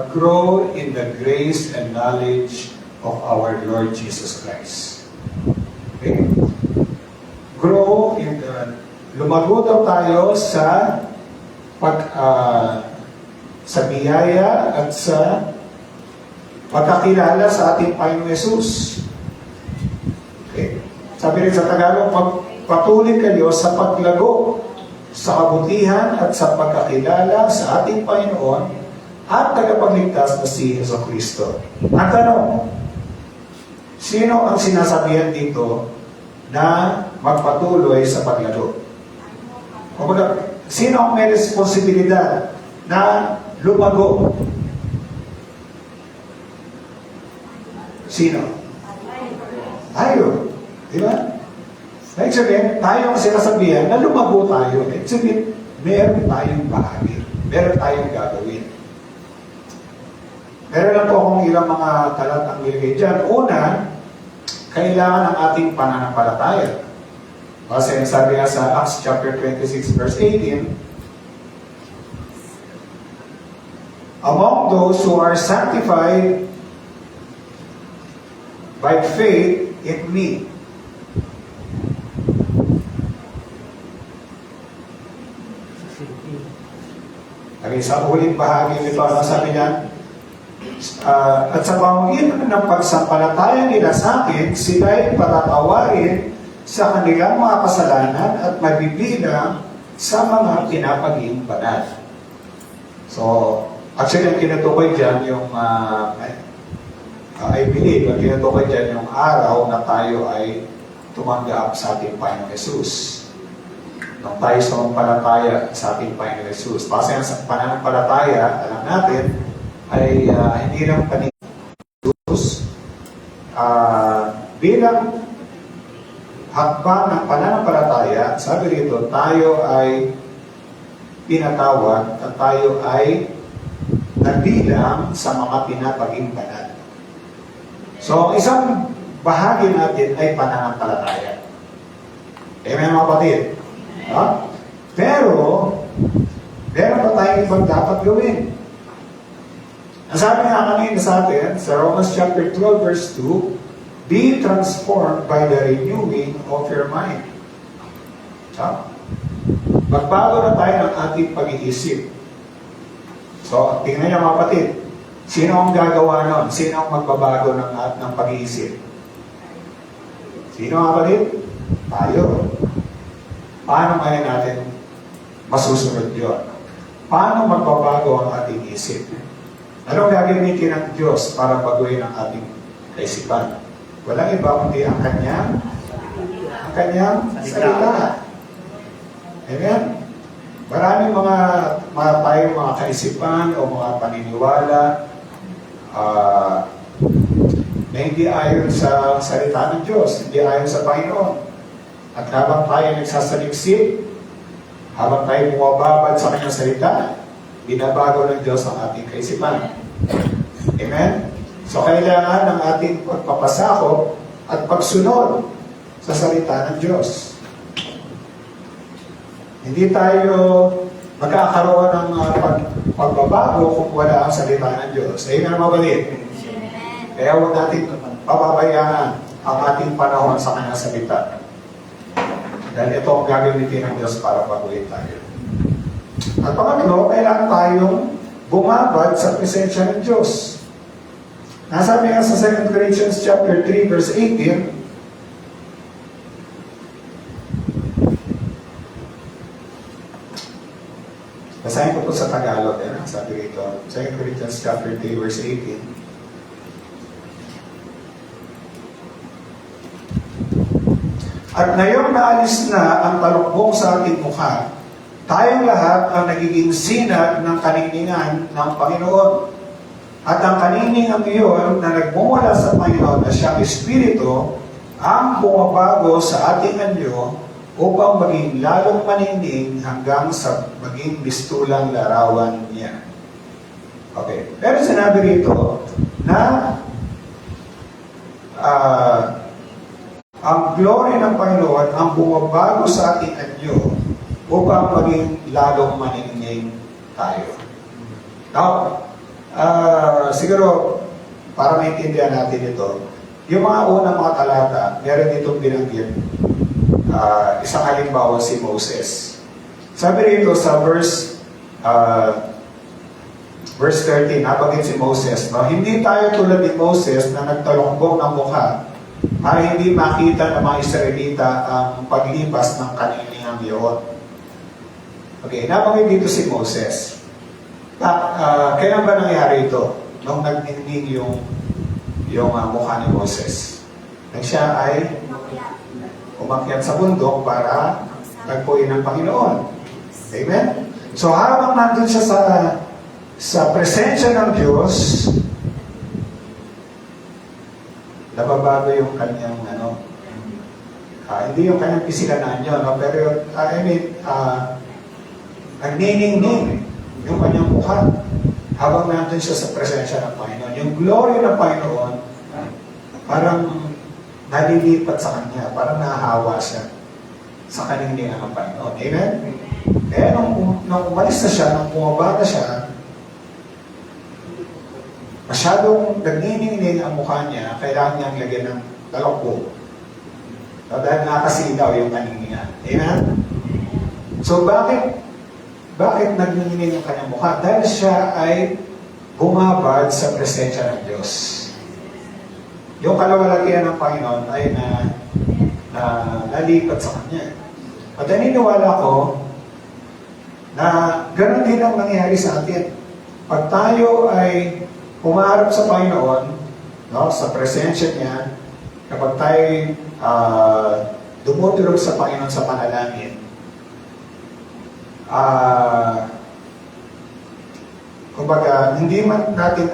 S7: grow in the grace and knowledge of our Lord Jesus Christ. Okay? Grow in the, lumago daw tayo sa sa biyaya at sa pagkakilala sa ating Panginoong Yesus. Okay? Sabi rin sa Tagalog, patuloy kayo sa paglago sa kabutihan at sa pagkakilala sa ating Panginoon at tagapagligtas na si Jesucristo. Ang tanong, sino ang sinasabihan dito na magpatuloy sa paglago? Kumbaga, sino ang may responsibilidad na lumago? Sino? Tayo. Di ba? Like sabihin, tayo ang sinasabihan na lumago tayo. Like sabihin, meron tayong bahagi. Meron tayong gagawin. Meron lang po akong ilang mga talatang nilagay dyan. Una, kailangan ng ating pananampalataya. Kasi sabi nga sa Acts chapter 26 verse 18, among those who are sanctified by faith in me. Sabi sa huling bahagi nito, ano sabi niya? At sa pamamagitan ng pagsampalataya nila sa akin, sila ay patatawarin sa kanilang mga kasalanan at mabibilang sa mga pinapaging banal. So, actually, ang tinutukoy dyan yung, I believe, ang tinutukoy dyan yung araw na tayo ay tumanggap sa ating Panginoon Jesus. Nung tayo sa palataya sa ating Panginoon Jesus. Kasi sa pananampalataya, alam natin, ay hindi lang Jesus bilang hakbang ng pananampalataya, sabi rito, tayo ay pinatawag at tayo ay nabilang sa mga pinapaging banal. So, isang bahagi natin ay pananampalataya. Amen, mga kapatid? No? Pero, meron pa tayong ibang dapat gawin. Ang sabi nga kanina sa atin, sa Romans chapter 12, verse 2, be transformed by the renewing of your mind. No? Magbago na tayo ng ating pag-iisip. So, tingnan niyo mga kapatid, sino ang gagawa nun? Sino ang magbabago ng pag-iisip? Sino mga kapatid? Tayo. Paano kaya natin masusunod yun? Paano magbabago ang ating isip? Anong gagamitin ng Diyos para baguhin ang ating kaisipan? Walang iba kundi ang kanyang salita. Amen? Maraming mga kaisipan o mga paniniwala na hindi ayon sa salita ng Diyos, hindi ayon sa Panginoon. At habang tayo nagsasaliksik, habang tayo bumababad sa kanyang salita, binabago ng Diyos ang ating kaisipan. Amen? So kailangan ng ating pagpapasakop at pagsunod sa salita ng Diyos. Hindi tayo magkakaroon ng pagbabago kung wala ang salita ng Diyos. Amen, mga kapatid? Kaya huwag natin pababayaan ang ating panahon sa kanyang salita. Dahil ito ang gagamitin ng Diyos para baguhin tayo. At pangatlo, kailangan tayong bumabad sa presensya ng Diyos. Nasabi nga sa 2 Corinthians chapter 3, verse 18, basahin ko po sa Tagalog. Sabi rito, 2 Corinthians chapter 3, verse 18, at ngayong naalis na ang talukbong sa ating mukha, tayong lahat ang nagiging sinag ng kaniningan ng Panginoon. At ang kaniningang iyon na nagmumula sa Panginoon na siyang Espiritu, ang bumabago sa ating anyo upang maging lalong manining hanggang sa maging bistulang larawan niya. Okay. Pero sinabi rito na ang glory ng Panginoon ang bumabago sa ating anyo upang maging lalong maningning tayo. Now, siguro, para maintindihan natin ito, yung mga unang mga talata, meron itong binanggit, isang halimbawa si Moses. Sabi rito sa verse 13, nabanggit si Moses, no? Hindi tayo tulad ni Moses na nagtalongbong ng mukha para hindi makita ng mga Israelita ang paglipas ng kanilang iyon. Okay, nabanggit dito si Moses. Kailan ba nangyari ito? Nung nagnindig yung mukha ni Moses. Nang siya ay umakyat sa bundok para tagpuin ng Panginoon. Amen? So habang nandun siya sa presensya ng Diyos, nababago yung kanyang hindi yung kanyang pisilan nyo, no? Pero nagniningning yung kanyang mukha habang nandun siya sa presensya ng Panginoon. Yung glory ng Panginoon parang nalilipat sa kanya, parang nahahawa siya sa kaniningan ng Panginoon. Amen? Kaya nung umalis na siya, nung bumaba na siya, masyadong nagniningning ang mukha niya, kailangan niyang lagyan ng talokbo. Dahil nakasilaw yung kaniningan. Amen? So bakit nagniningning ang kanyang mukha? Dahil siya ay bumabad sa presensya ng Diyos. Yung kalawalatian ng Panginoon ay nalipat sa Kanya. At naniniwala ko na ganoon din ang nangyayari sa atin. Pag tayo ay pumaharap sa Panginoon, no, sa presensya niya, kapag tayo dumudurog sa Panginoon sa panalangin, kumbaga, hindi man natin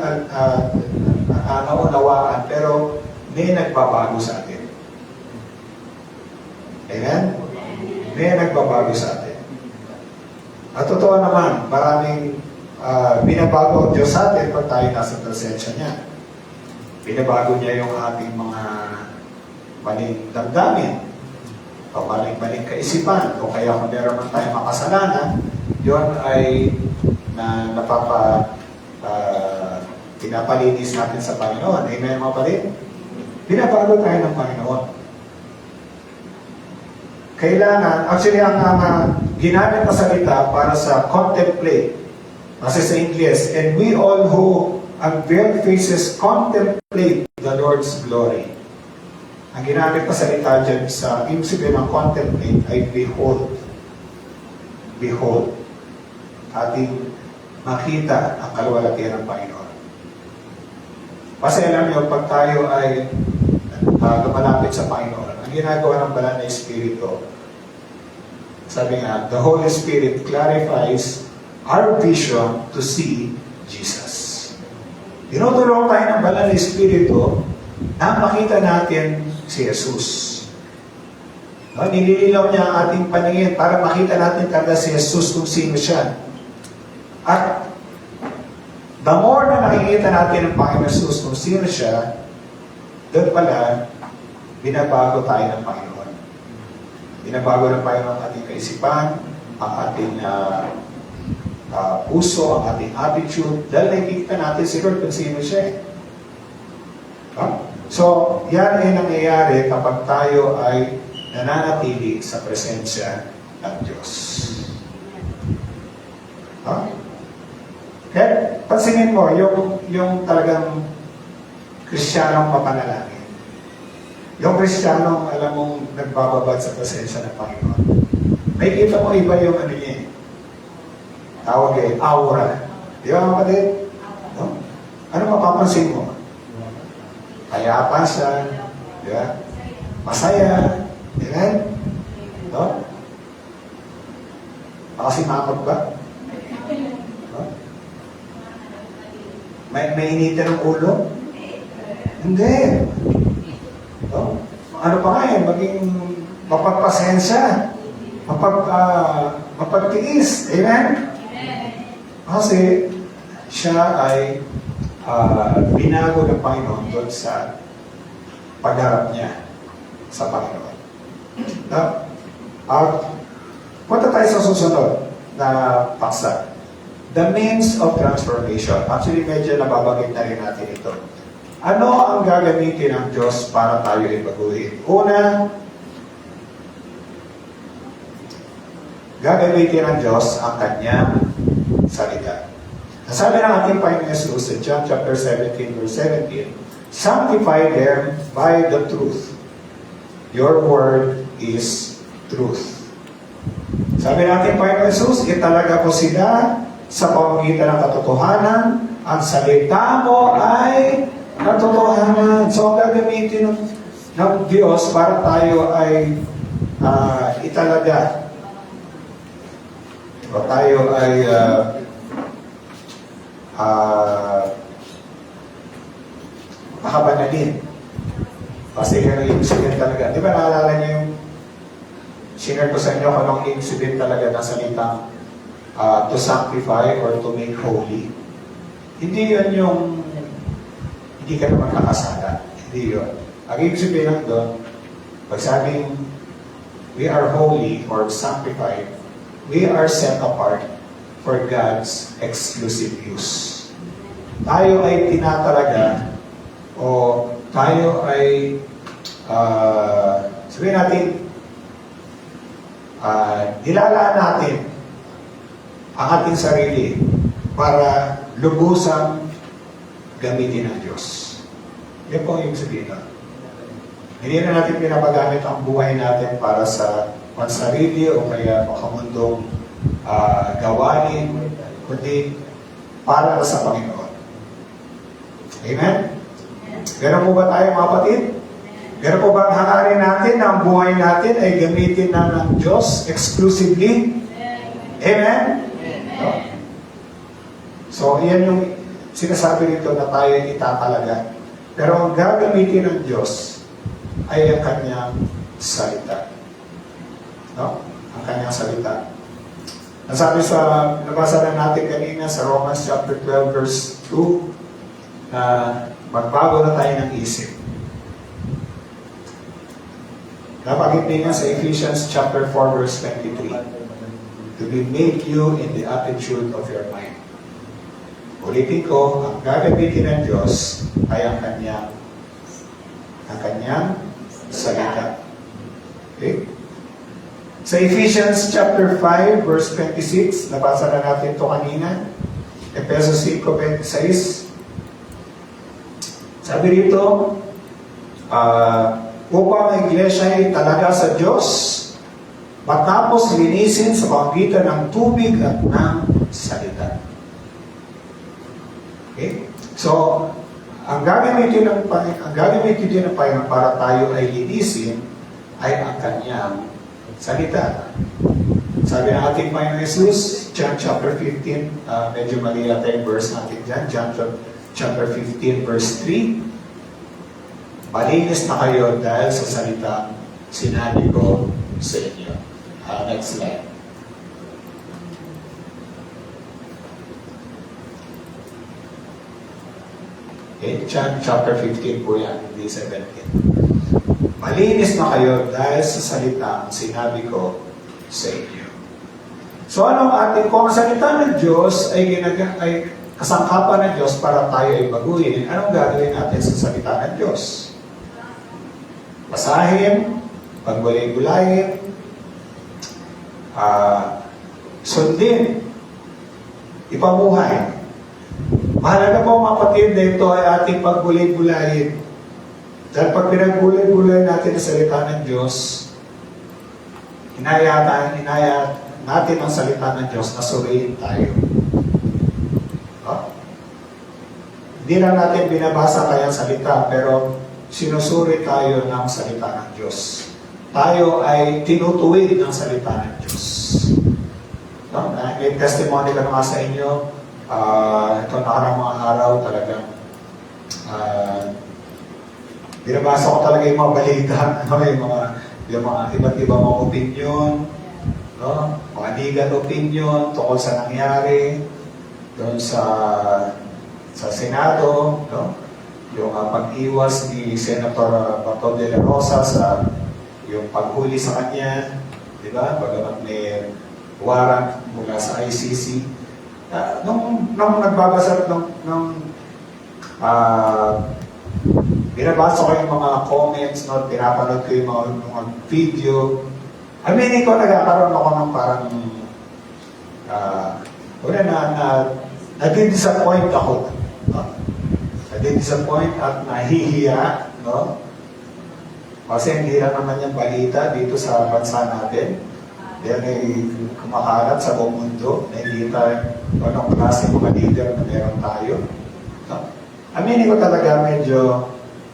S7: naunawaan, pero may nagbabago sa atin. Amen? May nagbabago sa atin. At totoo naman, maraming binabago ang Diyos sa atin pag tayo nasa presensya niya. Binabago niya yung ating mga maling damdamin, o maling kaisipan, o kaya kung meron man tayong makasalanan, yun ay pinapalinis natin sa Panginoon. Amen, mga kapatid? Binabago tayo ng Panginoon. Kailangan, actually, ang ginamit na salita para sa contemplate, kasi sa English, and we all who unveiled faces contemplate the Lord's glory. Ang ginamit na salita dyan sa ibig sabihin ng contemplate ay behold. Behold. Ating makita ang kaluwalhatian ng Panginoon. Kasi alam niyo, pag tayo ay lumalapit sa Panginoon, ang ginagawa ng Banal na Espiritu, sabi nga, the Holy Spirit clarifies our vision to see Jesus. Tinutulungan tayo ng Banal na Espiritu na makita natin si Jesus. No, nilililaw niya ang ating paningin para makita natin talaga si Jesus kung sino siya. At the more na nakikita natin ang Panginoon Jesus kung sino siya, doon pala, binabago tayo ng Panginoon. Binabago ng Panginoon ang ating kaisipan, ang ating puso, ang ating attitude, dahil nakikita natin si Lord kung sino siya. So, yan ay nangyayari kapag tayo ay nananatili sa presensya ng Diyos. Kaya, pansinin mo, yung talagang Kristiyanong mapanalangin. Yung Kristiyanong, alam mong, nagbababad sa presensya ng Panginoon. May kita mo iba yung ano niya. Tawag aura. Di ba, mga kapatid? No? Ano mapapansin mo? Kayapa siya. Di ba? Masaya. Amen? No? Makasimakot ba? No? May initin ng ulo? Hindi. No? Ano pa nga yun? Maging mapagpasensya. Mapagtiis. Amen? Kasi siya ay binago ng Panginoon doon sa pagharap niya sa Panginoon. Punta tayo sa susunod na paksa. The means of transformation. Actually, medyo nababanggit na rin natin ito. Ano ang gagamitin ng Diyos para tayo ibaguhin? Una, gagamitin ng Diyos ang kanyang salita. Sabi ng ating Panginoon Jesus sa John chapter 17, verse 17, sanctify them by the truth. Your word is truth. Sabi ng ating Panginoon Jesus, italaga ko sila sa pamamagitan ng katotohanan. Ang salita mo ay katotohanan. So, ang gagamitin ng Diyos para tayo ay italaga. O tayo ay makabanalin. Kasi yun ang ibig sabihin talaga. Di ba naalala niyo yung sinare ko sa inyo kung anong ibig sabihin talaga ng salitang to sanctify or to make holy? Hindi yun yung hindi ka naman nakasala. Hindi yun. Ang ibig sabihin lang doon, pag sabing we are holy or sanctified, we are set apart for God's exclusive use. Tayo ay tinatalaga o tayo ay sabihin natin nilalaan natin ang ating sarili para lubusang gamitin ng Diyos. Yan po yung sabihin nun. Hindi na natin pinapagamit ang buhay natin para sa pansarili o kaya makamundong gawain, kundi para sa Panginoon. Amen? Meron po ba tayo mga kapatid? Meron po ba ang hangarin natin na ang buhay natin ay gamitin na ng Diyos exclusively? Amen? No? So, yan yung sinasabi rito na tayo itatalaga. Pero ang gagamitin ng Diyos ay ang kanyang salita. No? Ang kanyang salita. Nasabi sa, nabasa na natin kanina sa Romans chapter 12 verse 2 na magbago na tayo ng isip. Napakit din nga sa Ephesians chapter 4 verse 23 to be made new in the attitude of your mind. Ulitin ko, ang gagamitin ng Diyos ay ang kanyang salita. Okay? Sa Ephesians chapter 5 verse 26, nabasa na natin ito kanina. Efesos 5:26. Sabi rito, upang ang iglesia ay talaga sa Diyos, matapos linisin sa pamamagitan ng tubig at ng salita. Okay? So, ang gagamitin ng Panginoon para tayo ay linisin ay ang kanyang salita. Sabi ng ating Panginoon Jesus, John chapter 15, medyo mali yata yung verse natin dyan, John chapter 15 verse 3, malinis na kayo dahil sa salita sinabi ko sa inyo. Next slide. Okay, John chapter 15 po yan, hindi 17. Malinis na kayo dahil sa salita ang sinabi ko sa inyo. So kung ang salita ng Diyos ay kasangkapan ng Diyos para tayo ay baguhin, anong gagawin natin sa salita ng Diyos? Basahin, paggulay-gulayin, sundin, ipamuhay. Mahalaga po mga kapatid na ito ay ating paggulay-gulayin. Dahil pag pinaggulay-gulay natin ang salita ng Diyos, inayat natin ang salita ng Diyos na suriin tayo. Hindi lang natin binabasa kaya salita, pero sinusuri tayo ng salita ng Diyos. Tayo ay tinutuwid ng salita ng Diyos. May testimony ka na sa inyo. Ito nakarang mga araw talagang binabasa ko talaga yung mga balita, yung mga iba't ibang mga opinion, mga legal opinion tungkol sa nangyari doon sa Senado, yung pag-iwas ni Senator Bato de la Rosa sa yung paghuli sa kanya, di ba? Bagamat may warrant mula sa ICC. Nung nagbabasa binabasa ko yung mga comments, pinapanood ko yung mga video. Aminin ko, nagkakaroon ako ng parang nadi-disappoint ako. Nadi-disappoint at nahihiya, no? Kasi hindi lang naman yung balita dito sa bansa natin. Yan ay kumakalat sa buong mundo na hindi tayo anong klase mga leader na meron tayo. No? Aminin ko talaga medyo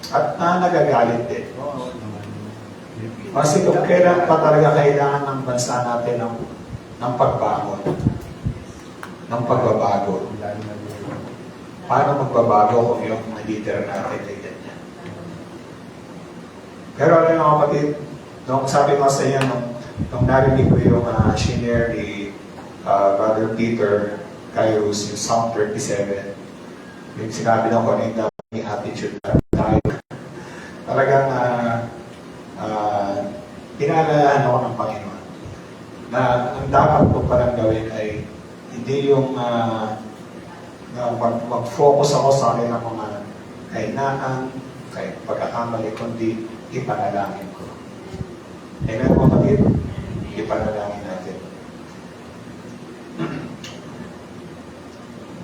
S7: at nagagalit din. Kasi kung kailan pa talaga kailangan ng bansa natin ng pagbago. Ng pagbabago. Paano magbabago kung yung mga leader natin ay ganyan? Pero alam mga kapatid, nung sabi ko sa inyo, nung narinig ko yung shinare ni Brother Peter Kairos, yung Psalm 37, yung sinabi ng kanina yung attitude na tayo. Talagang pinaalalahan ako ng Panginoon na ang dapat ko parang gawin ay hindi yung mag-focus ako sa kanilang mga kahinaan, kay pagkakamali, kundi ipanalangin ko. Amen po kapatid? Ipanalangin natin.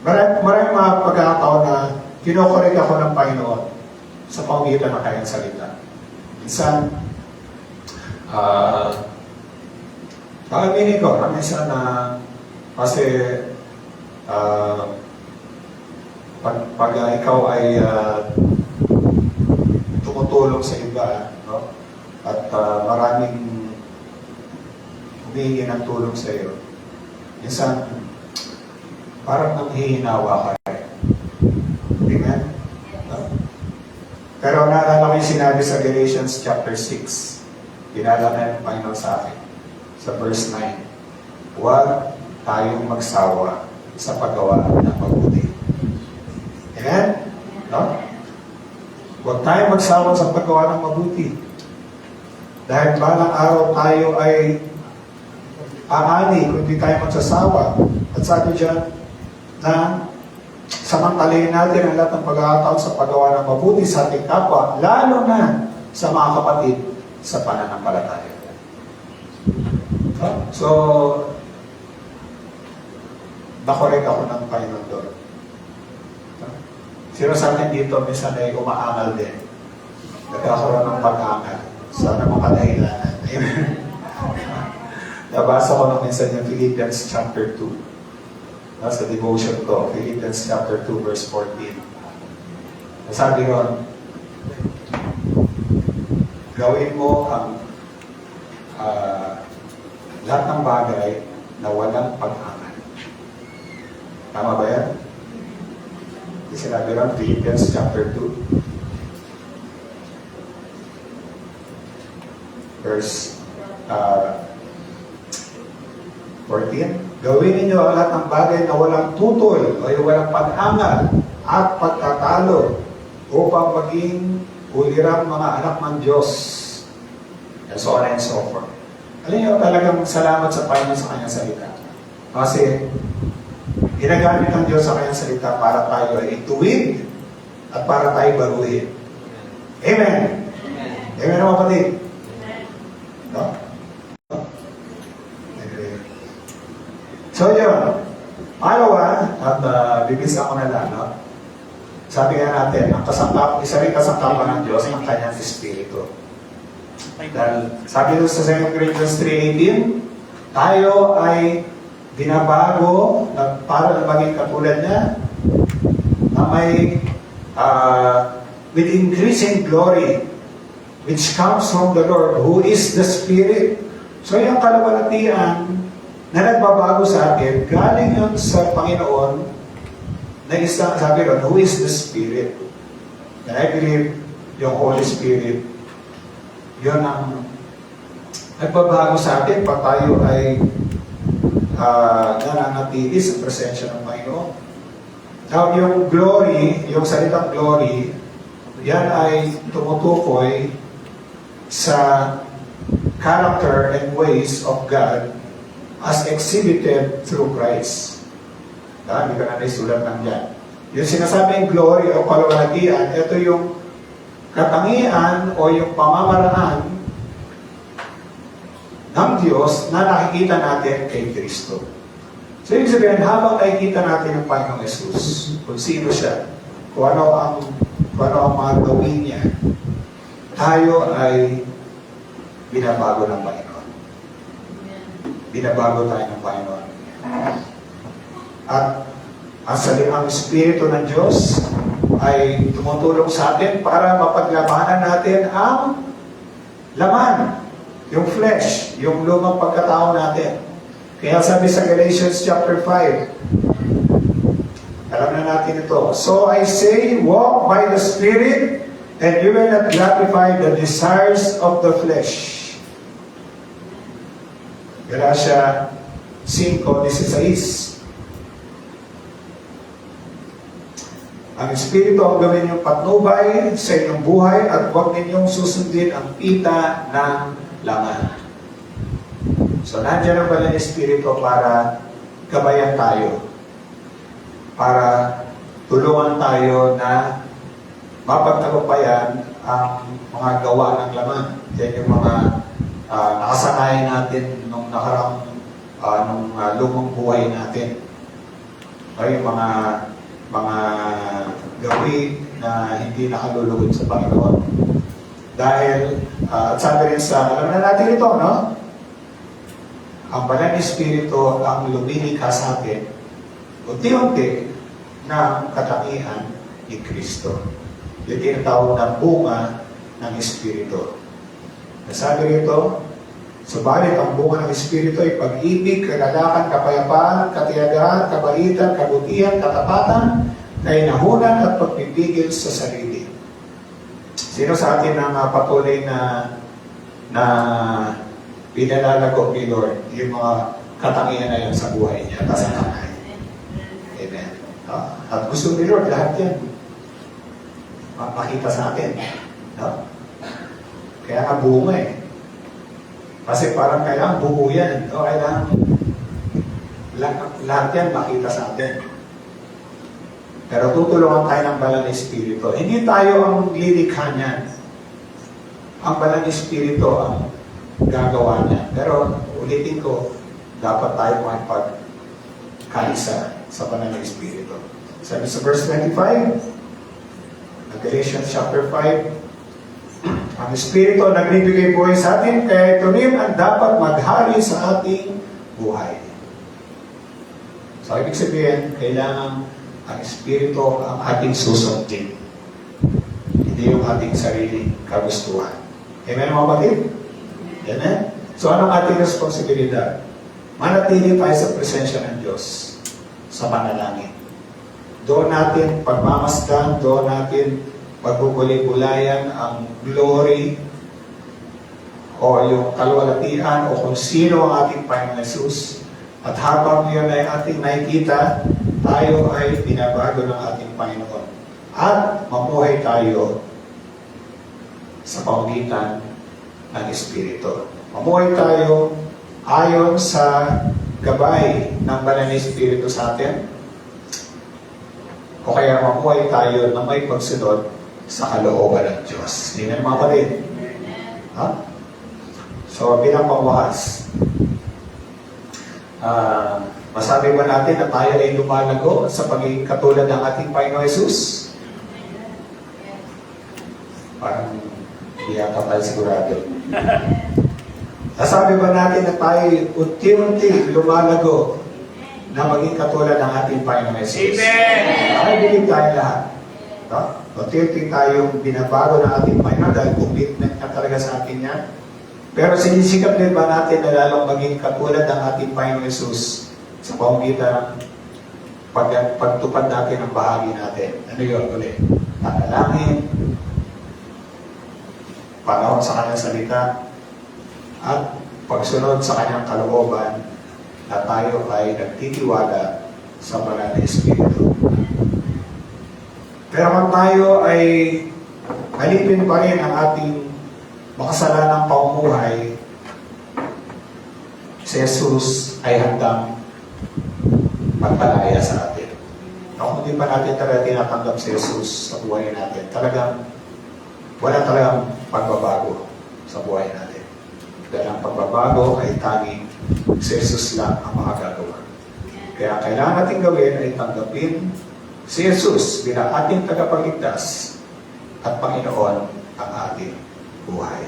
S7: Maraming mga pagkakataon na kinokorek ako ng Panginoon sa pamamagitan ng kanyang salita. Minsan, aminin ko, minsan na kasi pag ikaw ay tumutulong sa iba, no? At maraming humihingi ng tulong sa iyo, minsan parang nanghihinawa ka rin. Amen? No? Pero naalala ko yung sinabi sa Galatians chapter 6. Pinalala ng Panginoon sa akin. Sa verse 9. Huwag tayong magsawa sa paggawa ng mabuti. Amen? No? Huwag tayong magsawa sa paggawa ng mabuti. Dahil balang araw tayo ay aani kung hindi tayo magsasawa. At sabi dyan na samantalayin natin ang lahat ng pagkakataon sa paggawa ng mabuti sa ating kapwa, lalo na sa mga kapatid sa pananampalataya. So, nakorek ako ng Panginoon doon. Sino sa atin dito, minsan ay umaangal din. Nagkakaroon ng pag-aangal. Sana makadahilanan. Amen. Nabasa ko nung minsan yung Philippians chapter 2. Sa devotion ko, Philippians chapter 2 verse 14. Nasabi ron, gawin mo ang lahat ng bagay na walang pag-aangal. Tama ba yan? Sinabi ron, Philippians chapter 2. Verse 14. Gawin ninyo ang lahat ng bagay na walang tutol o walang pag-angal at pagtatalo upang maging ulirang mga anak ng Diyos. And so on and so forth. Alam niyo, talagang salamat sa Panginoon sa kanyang salita. Kasi ginagamit ng Diyos sa kanyang salita para tayo ay ituwid at para tayo baruhin. Amen? Amen mga kapatid? No? So yun, pangalawa, at bibisa ko na lang, no? Sabi nga natin, isa rin kasangkapan ng Diyos ang kanyang Espiritu. Dahil sabi doon sa 2 Corinthians 3:18, tayo ay binabago para maging katulad niya na may with increasing glory which comes from the Lord who is the Spirit. So yung kalawalatian na nagbabago sa atin, galing yun sa Panginoon na isang, sabi ron, who is the Spirit? And I believe yung Holy Spirit, yun ang nagbabago sa atin pag tayo ay nananatili sa presensya ng Panginoon. Now, yung glory, yung salitang glory, yan ay tumutukoy sa character and ways of God as exhibited through Christ. Hindi ka na naisulat lang dyan. Yung sinasabing glory o kalawalatian, ito yung katangian o yung pamamaraan ng Diyos na nakikita natin kay Kristo. So, ibig sabihin, habang nakikita natin ang Panginoong Jesus, kung sino siya, kung ano ang mga gawin niya, tayo ay binabago ng Panginoon. Binabago tayo ng Panginoon. At ang Espiritu ng Diyos ay tumutulong sa atin para mapaglabanan natin ang laman, yung flesh, yung lumang pagkatao natin. Kaya sabi sa Galatians chapter 5, alam na natin ito. So I say, walk by the Spirit, and you will not gratify the desires of the flesh. Galatia 5:16. Ang Espiritu ang gawin niyong patnubay sa inyong buhay at huwag ninyong susundin ang pita ng laman. So, nandiyan ang banal na Espiritu para gabayan tayo. Para tulungan tayo na mapagtagumpayan ang mga gawa ng laman. Yan yung mga nakasanayan natin nung nakarang lumang buhay natin. O yung mga gawi na hindi nakalulugod sa Panginoon. Dahil, at sabi rin sa, alam na natin ito, no? Ang Banal na Espiritu ang lumilikha sa atin, unti-unti, ng katangian ni Kristo. Yung tinatawag na bunga ng Espiritu. Nasabi rito, subalit ang bunga ng Espiritu ay pag-ibig, kagalakan, kapayapaan, katiyagaan, kabaitan, kabutihan, katapatan, kainahunan at pagpipigil sa sarili. Sino sa atin ang patuloy na pinalalago ni Lord yung mga katangian na yan sa buhay niya, kasananay? Amen. At gusto ni Lord lahat yan makita sa atin. No? Kaya nga bunga eh. Kasi parang kailangan buo yan. No? Kailangan lahat yan makita sa atin. Pero tutulungan tayo ng Banal na Espiritu. Hindi tayo ang lilikha niyan. Ang Banal na Espiritu ang gagawa niya. Pero ulitin ko, dapat tayo makipagkaisa sa Banal na Espiritu. Sabi sa verse 25, Galatians chapter 5, ang Espiritu nagbibigay buhay sa atin, kaya ito rin ang dapat maghari sa ating buhay. So, ibig sabihin, kailangan ang Espiritu ang ating susundin. Hindi yung ating sarili kagustuhan. Amen, mga kapatid? Amen? So, anong ating responsibilidad? Manatili tayo sa presensya ng Diyos sa panalangin. Doon natin pagmamasdan, doon natin pagbubuli-bulayan ang glory o yung kalwalatian o kung sino ang ating Panginoon Jesus. At habang yun ay ating nakikita, tayo ay binabago ng ating Panginoon. At mamuhay tayo sa pamamagitan ng Espiritu. Mamuhay tayo ayon sa gabay ng Banal na Espiritu sa atin. O kaya mamuhay tayo na may pagsunod sa kalooban ng Diyos. Hindi na mga kapatid. Ha? So, bilang pangwakas, masabi ba natin na tayo ay lumalago sa pagiging katulad ng ating Panginoon Jesus? Parang hindi yata tayo sigurado. Nasabi ba natin na tayo unti-unti lumalago na maging katulad ng ating Panginoon Jesus?
S2: Amen!
S7: Ay, bilib tayo lahat. No? Unti-unti tayong binabago ng ating Panginoon dahil commitment na talaga sa atin yan. Pero sinisikap din ba natin na lalong maging katulad ng ating Panginoon Jesus sa pamamagitan ng pagtupad natin ng bahagi natin? Ano yun ulit? Panalangin, panahon sa kanyang salita, at pagsunod sa kanyang kalooban na tayo ay nagtitiwala sa Banal na Espiritu. Pero kung tayo ay alipin pa rin ang ating makasalanang pamumuhay, si Jesus ay handang magpalaya sa atin. Kung hindi pa natin talaga tinatanggap si Jesus sa buhay natin, wala talagang pagbabago sa buhay natin. Dahil ang pagbabago ay tanging si Jesus lang ang makagagawa. Kaya kailangan natin gawin ay tanggapin si Jesus bilang ating tagapagligtas at Panginoon ang ating buhay.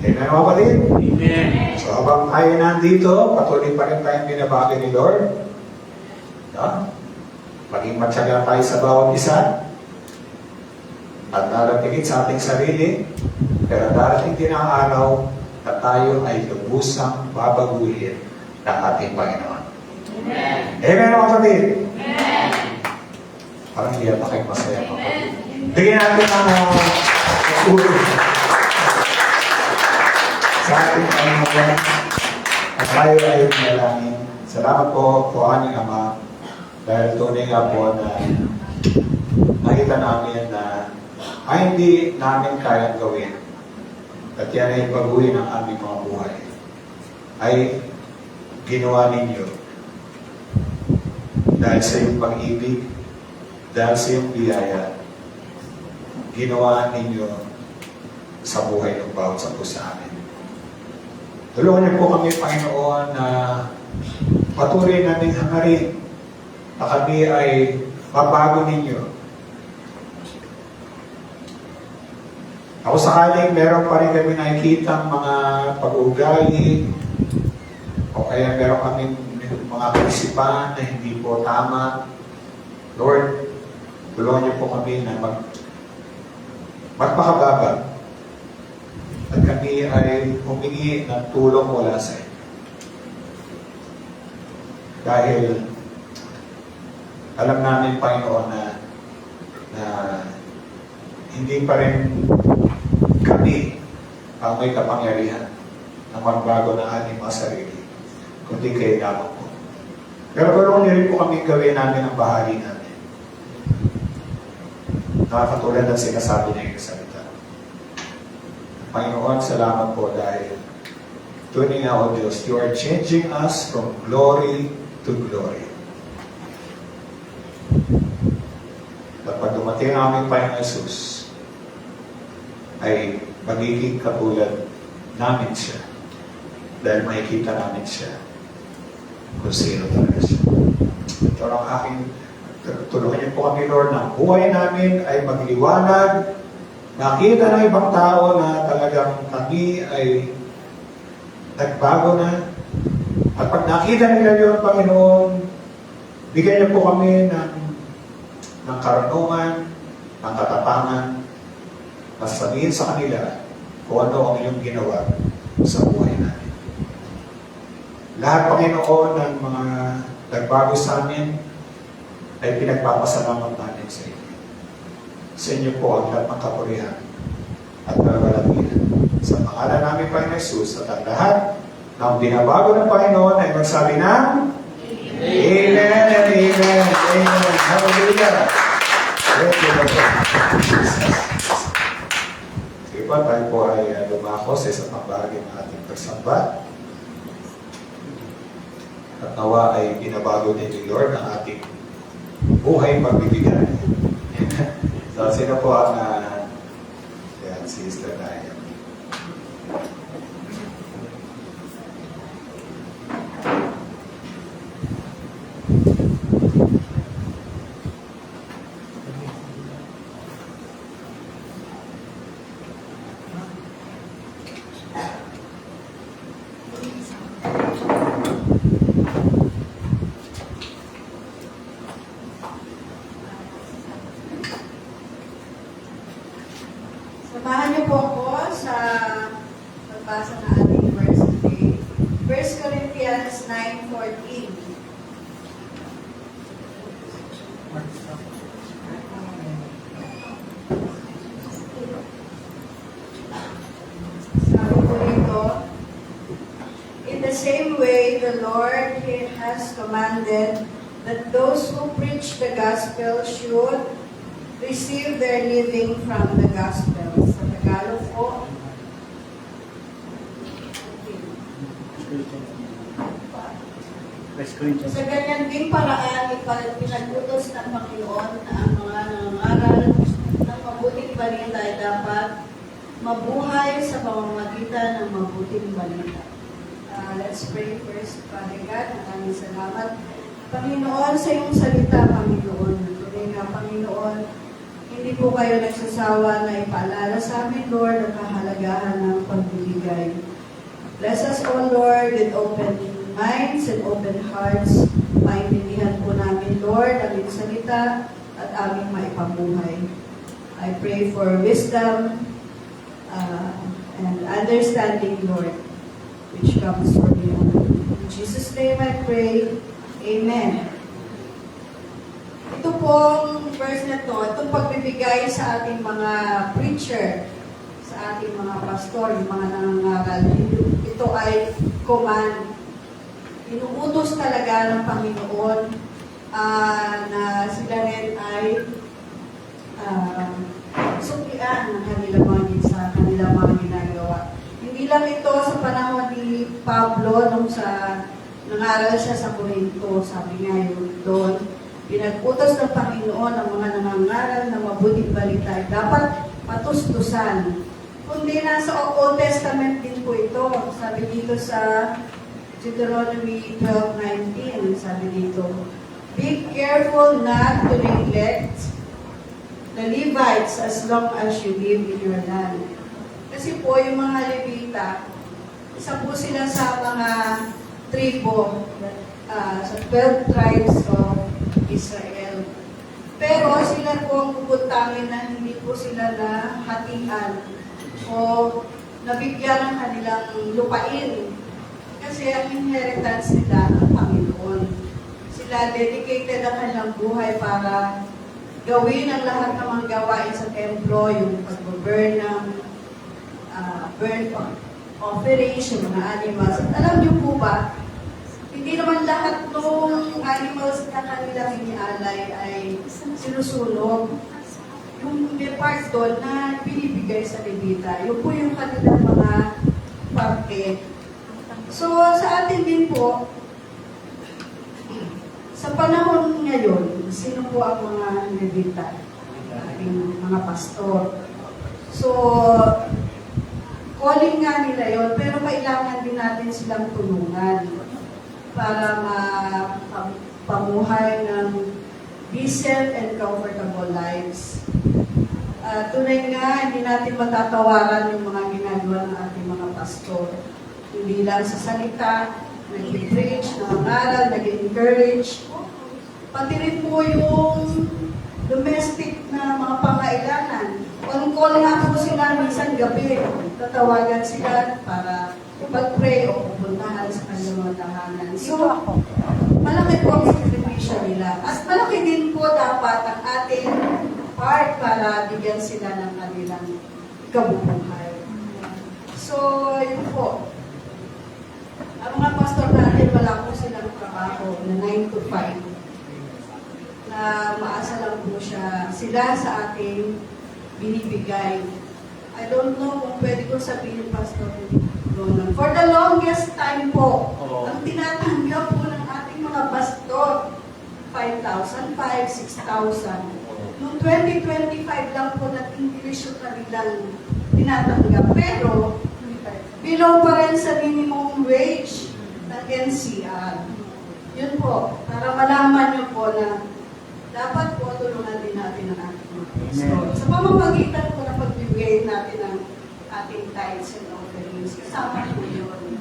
S7: Amen, mga kapatid?
S2: Amen!
S7: So habang tayo nandito, patuloy pa rin tayong binabagi ni Lord. No? Maging matyaga tayo sa bawat isa. At darating sa ating sarili, pero darating din ang araw na tayo ay lubusang babaguhin ng ating Panginoon. Amen! Amen, mga kapatid? Amen! Parang hindi yata kayo masaya, mga kapatid. Bigyan natin ang ulo sa ating Panginoon at tayo ay manalangin. Salamat po po aming Ama dahil tunay nga po na nakita namin na hindi namin kayang gawin at yan ay baguhin ang aming mga buhay ay ginawa ninyo dahil sa iyong pag-ibig, dahil sa iyong biyaya, ginawa ninyo sa buhay ng bawat sa amin. Tulungan niyo po kami, Panginoon, na patuloy namin hangarin na kami ay mabago ninyo Ako sakaling meron pa rin kami nakikita mga pag-uugali o kaya meron kami mga kaisipan na hindi po tama. Lord, tulungan niyo po kami na magpakababa at kami ay humingi ng tulong mula sa inyo. Dahil alam namin, Panginoon, na hindi pa rin kami ang may kapangyarihan na magbago ng ating mga sarili, kundi kayo lamang po. Pero tulungan niyo rin po kami gawin namin ang bahagi namin. Nakakatulad ng sinasabi na yung salita. Panginoon, salamat po dahil tunay nga, O Diyos, you are changing us from glory to glory. At pag dumating ang aming Panginoon Jesus, ay magiging katulad namin siya dahil makikita namin siya kung sino talaga siya. Ito ang aking tulungan niyo po kami, Lord, na ang buhay namin ay magliwanag. Nakita ng ibang tao na talagang kami ay nagbago na. At pag nakita nila yun, Panginoon, bigyan niyo po kami ng karunungan, ng katapangan, na sabihin sa kanila kung ano ang iyong ginawa sa buhay natin. Lahat, Panginoon, ng mga nagbago sa amin, ay pinagpapasalamat natin sa inyo. Sa inyo po ang lahat ng kapurihan at kalagalan. Sa pangalan namin, Panginoon Jesus, at ang lahat ng binabago ng Panginoon ay magsabi ng Amen and Amen. Amen. Hallelujah. Thank you, Lord. Sige pa, tayo po ay lumako sa isang pagbahagi ng ating pagsamba. At nawa ay binabago din ni Lord ang ating buhay pagbibigay. So, sino po ang yan, si Sister Naya.
S6: Samahan niyo po ako sa pagbasa ng ating verse today. 1 Corinthians 9:14. Sabi po rito, in the same way, the Lord has commanded that those who preach the gospel should receive their living from the gospel. Sa Tagalog po. Sa ganyan ding paraan, pinag-utos ng Panginoon na ang mga nangangaral ng mabuting balita ay dapat mabuhay sa pamamagitan ng mabuting balita. Let's pray first, Father God. Maraming salamat, Panginoon, sa iyong salita, Panginoon. Tuloy nga, Panginoon, hindi po kayo nagsasawa na ipaalala sa amin, Lord, ang kahalagahan ng pagbibigay. Bless us, O Lord, with open minds and open hearts. Maintindihan po namin, Lord, ang iyong salita at aming maipabuhay. I pray for wisdom and understanding, Lord, which comes from you. In Jesus' name I pray. Amen. Ito pong verse na to, itong pagbibigay sa ating mga preacher, sa ating mga pastor, yung mga nangangaral, ito ay command. Inuutos talaga ng Panginoon na sila rin ay suklian ng kanilang mga ginagawa. Hindi lang ito sa panahon ni Pablo nung nangaral siya sa Corinto, sabi nga yun doon, pinag-utos ng Panginoon ang mga nangangaral na mabuting balita ay dapat patustusan. Kundi nasa Old Testament din po ito. Sabi dito sa Deuteronomy 12:19, sabi dito, be careful not to neglect the Levites as long as you live in your land.
S8: Kasi po yung mga Levita, isa po sila sa mga tribo sa 12 tribes of Israel. Pero sila po ang pupuntahin na hindi po sila na hatian o nabigyan ng kanilang lupain. Kasi ang inheritance nila ang Panginoon. Sila dedicated ang kanilang buhay para gawin ang lahat ng mga gawain sa templo, yung pag-burn ng burn offerings, yung mga animals. At alam niyo po ba, hindi naman lahat ng animals na kanilang inialay ay sinusunog. Yung may part doon na binibigay sa Levita, yun po yung kanilang mga parte. So, sa atin din po, sa panahon ngayon, sino po ang mga Levita? Ating mga pastor. So, calling nga nila yon, pero kailangan din natin silang tulungan para pamuhay ng decent and comfortable lives. Tunay nga, hindi natin matatawaran yung mga ginagawa ng ating mga pastor. Hindi lang sa salita, nag-preach, nangaral, nag-encourage. Pati rin po yung domestic na mga pangailangan. On-call nga po sila minsan gabi. Tatawagan sila para mag-pray o pupuntahan sa kanilang mga tahanan. So, malaki po ang sakripisyo nila. At malaki din po dapat ang ating part para bigyan sila ng kanilang kabubuhay. So, yun po. Ang mga pastor natin, wala po silang trabaho na 9 to 5. Na maasa lang po sila sa ating binibigay. I don't know kung pwede ko sabihin, Pastor Ronan. For the longest time po, ang tinatanggap po ng ating mga pastor, 5,000, 6,000. Noong 2025 lang po nag-increase yung kanilang tinatanggap. Pero, below pa rin sa minimum wage ng NCR. Yun po, para malaman nyo po na dapat po tulungan din natin ang ating mga pastor. Sa pamamagitan po na pagbibigay natin ng ating tithes and offerings, kasama po yun.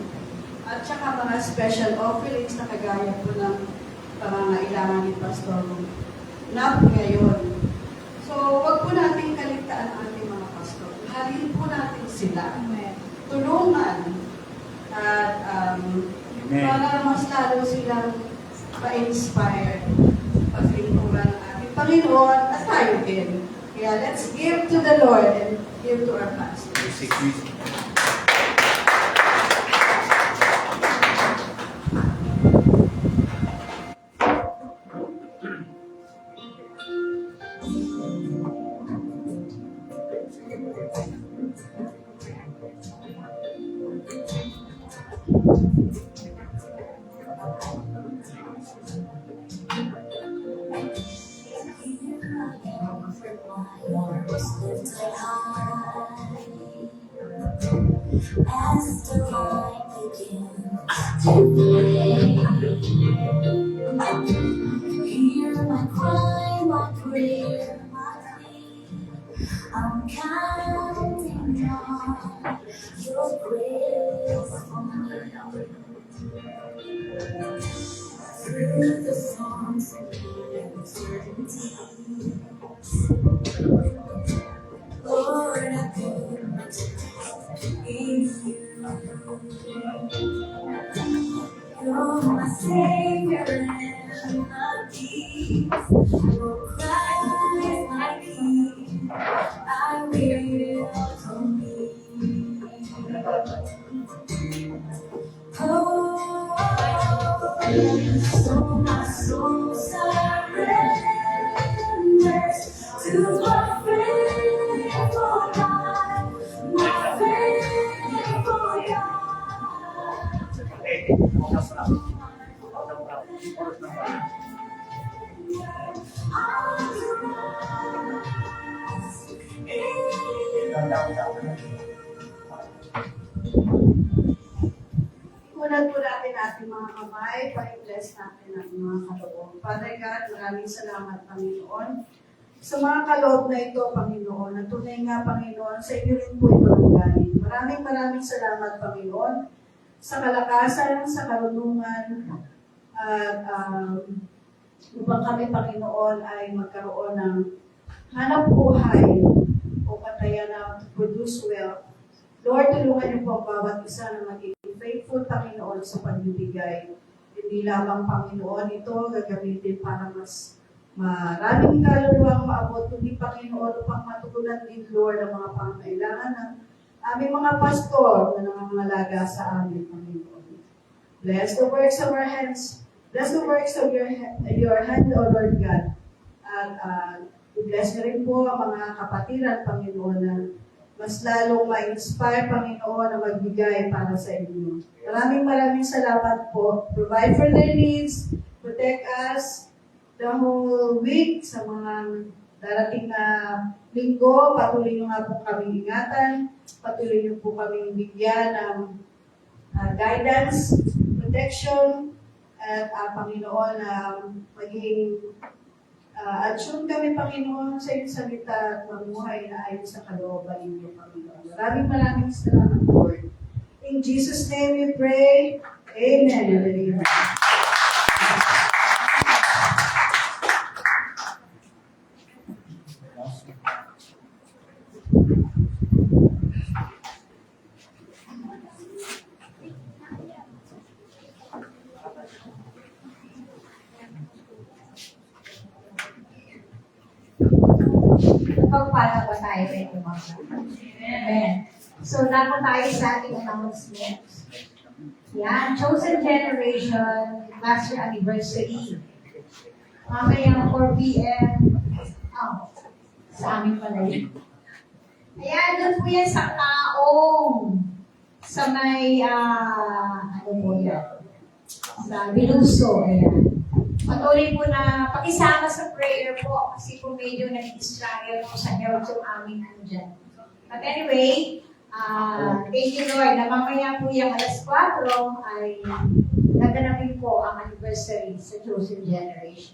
S8: At saka mga special offerings na kagaya po ng pangangailangan ni Pastor Nap ngayon. So, wag po natin kaligtaan ang ating mga pastor. Halin po natin sila. Tulungan. At para mas lalo silang pa-inspire paglingkuran ng ating Panginoon at tayo din. Kaya let's give to the Lord and give to our pastor.
S9: As the light begins to fade, hear my cry, my prayer, my plea. I'm counting on your grace for me. Through the storms and uncertainties, Lord, I put my trust in you. You're my Savior and my peace. Your cry is my peace. I will come me. Oh, so my soul surrenders to my faithful God, my faithful God.
S8: Mulan po natin ating mga kamay, pa-bless natin ang mga kaloob. Father God, maraming salamat, Panginoon. Sa mga kaloob na ito, Panginoon, na tunay nga, Panginoon, sa iyo rin po ito nanggaling. Maraming salamat, Panginoon, sa kalakasan, sa karunungan, at upang kami, Panginoon, ay magkaroon ng hanap buhay o katayan na to produce wealth. Lord, tulungan niyo po ang bawat isa na maging faithful, Panginoon, sa pagbibigay. Hindi lamang, Panginoon, ito gagamitin para mas maraming kaluluwang maabot, kundi, Panginoon, upang matugunan din, Lord, ang mga pangangailangan ng aming mga pastor na nangangalaga sa amin, Panginoon. Bless the works of our hands. Bless the works of your hand, O Lord God. At bless niyo rin po ang mga kapatiran, Panginoon, na mas lalong ma-inspire, Panginoon, na magbigay para sa inyo. Maraming salamat po. Provide for their needs, protect us the whole week sa mga darating na linggo. Patuloy niyo nga po kami ingatan. Patuloy niyo po kami bigyan ng guidance, protection, at Panginoon, maging attune kami, Panginoon, sa iyong salita at mamuhay na ayon sa kalooban ninyo, Panginoon. Maraming salamat, Lord. In Jesus' name we pray. Amen and amen.
S1: Pagpala ba tayo kay umaga? Amen. So, dapat tayo sa ating announcements. Yan, Chosen Generation, last year anniversary. Mamaya 4 p.m. Sa amin pala yun. Ayan, doon po yan sa Taong. Sa may, ano po yan? Sa Biluso, ayan. Patuloy po na pakisama sa prayer po kasi po medyo nag-struggle po sa health yung aming andyan. But anyway, thank you Lord na mamaya po yung alas 4 ay naganapin po ang anniversary sa Chosen Generation.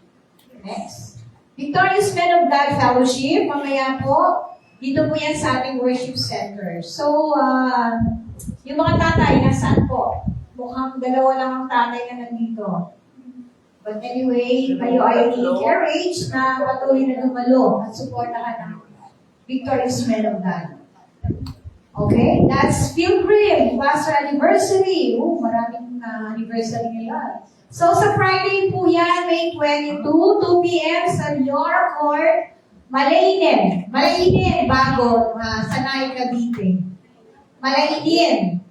S1: Next. Victorious Men of God Fellowship, mamaya po, dito po yan sa ating worship center. So, yung mga tatay, nasaan po? Mukhang dalawa lang ang tatay na nandito. But anyway, kayo ay encouraged na patuloy na dumalo at supportahan ng Victorious Men of God. Okay? That's Pilgrim, Pastor Anniversary. Maraming anniversary ngayon. So sa Friday po yan, May 22, 2 p.m. sa Llora Court, Malainen, bago, Sanay, Cavite. Malainen.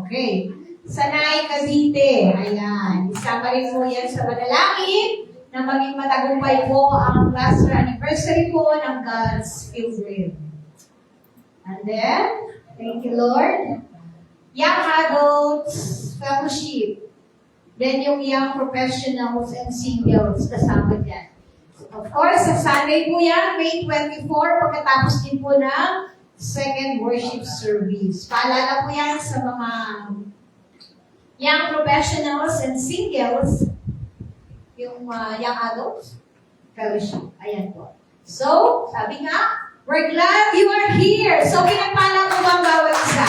S1: Okay. Sanay, Cavite. Ayan. Isama rin po yan sa panalangin na maging matagumpay po ang last anniversary po ng God's Pilgrim. And then, thank you, Lord. Young Adults Fellowship. Then yung Young Professionals and Singles kasama dyan. Of course, sa Sunday po yan, May 24, pagkatapos din po ng second worship service. Paalala po yan sa mga Young Professionals and Singles, yung Young Adults Fellowship. Ayan po. So, sabi nga, we're glad you are here. So, pinagpala ko ba ang bawat isa?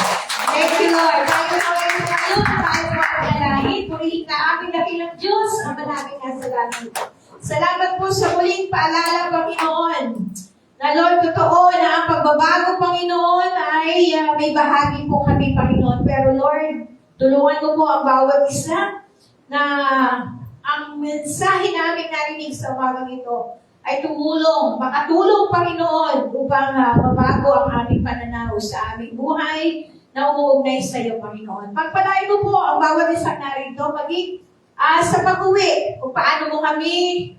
S1: Thank you, Lord. Tayo na kayo sa kayo, tayo po pagkalahin. Purihin na aming dakilang Diyos, ang maraming nasa langit. Salamat po sa muling paalala, Panginoon. Na Lord, totoo na ang pagbabago, Panginoon, ay may bahagi po kami, Panginoon. Pero Lord, tulungan mo po ang bawat isa na ang mensahe namin narinig sa umagang ito ay makatulong, Panginoon, upang mabago ang aming pananaw sa aming buhay na umuugnay sa iyo, Panginoon. Pagpalain mo po ang bawat isang narito, maging sa pag-uwi, kung paano mo kami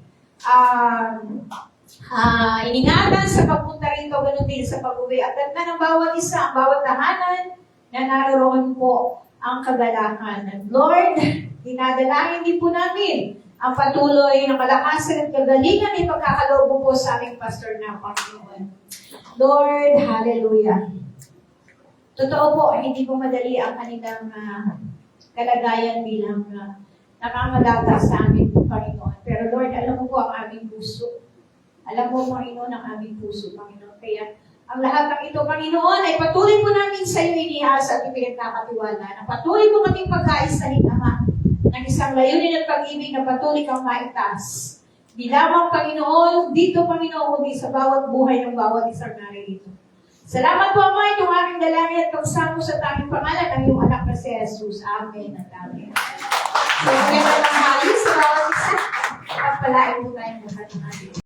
S1: iningatan sa pagpunta rito, ganun din sa pag-uwi. At ng bawat isa, ang bawat tahanan na naroon po ang kagalakan. And Lord, dinadalangin din po namin ang patuloy na kalakasan at kagalingan ay pagkakaloob po sa aming pastor na Panginoon. Lord, hallelujah. Totoo po, hindi po madali ang kanilang kalagayan bilang nakamalaga sa aming Panginoon. Pero Lord, alam mo po ang aming puso. Alam mo, Panginoon, ang aming puso, Panginoon. Kaya Ang lahat ng ito, Panginoon, ay patuloy po namin sa iyo inihasa at ipinagkakatiwala na patuloy po kaming pagkaisahin, Ama, ng isang layunin at pag-ibig na patuloy kang maitas. Di lamang, Panginoon, dito, Panginoon, kundi sa bawat buhay ng bawat isang narito. Salamat po, Ama, itong aming dalangin at pagsamo sa tanging pangalan ng iyong anak na si Jesus. Amen at amen. So, magandang tanghali sa bawat isa. At palain po tayong lahat ng ating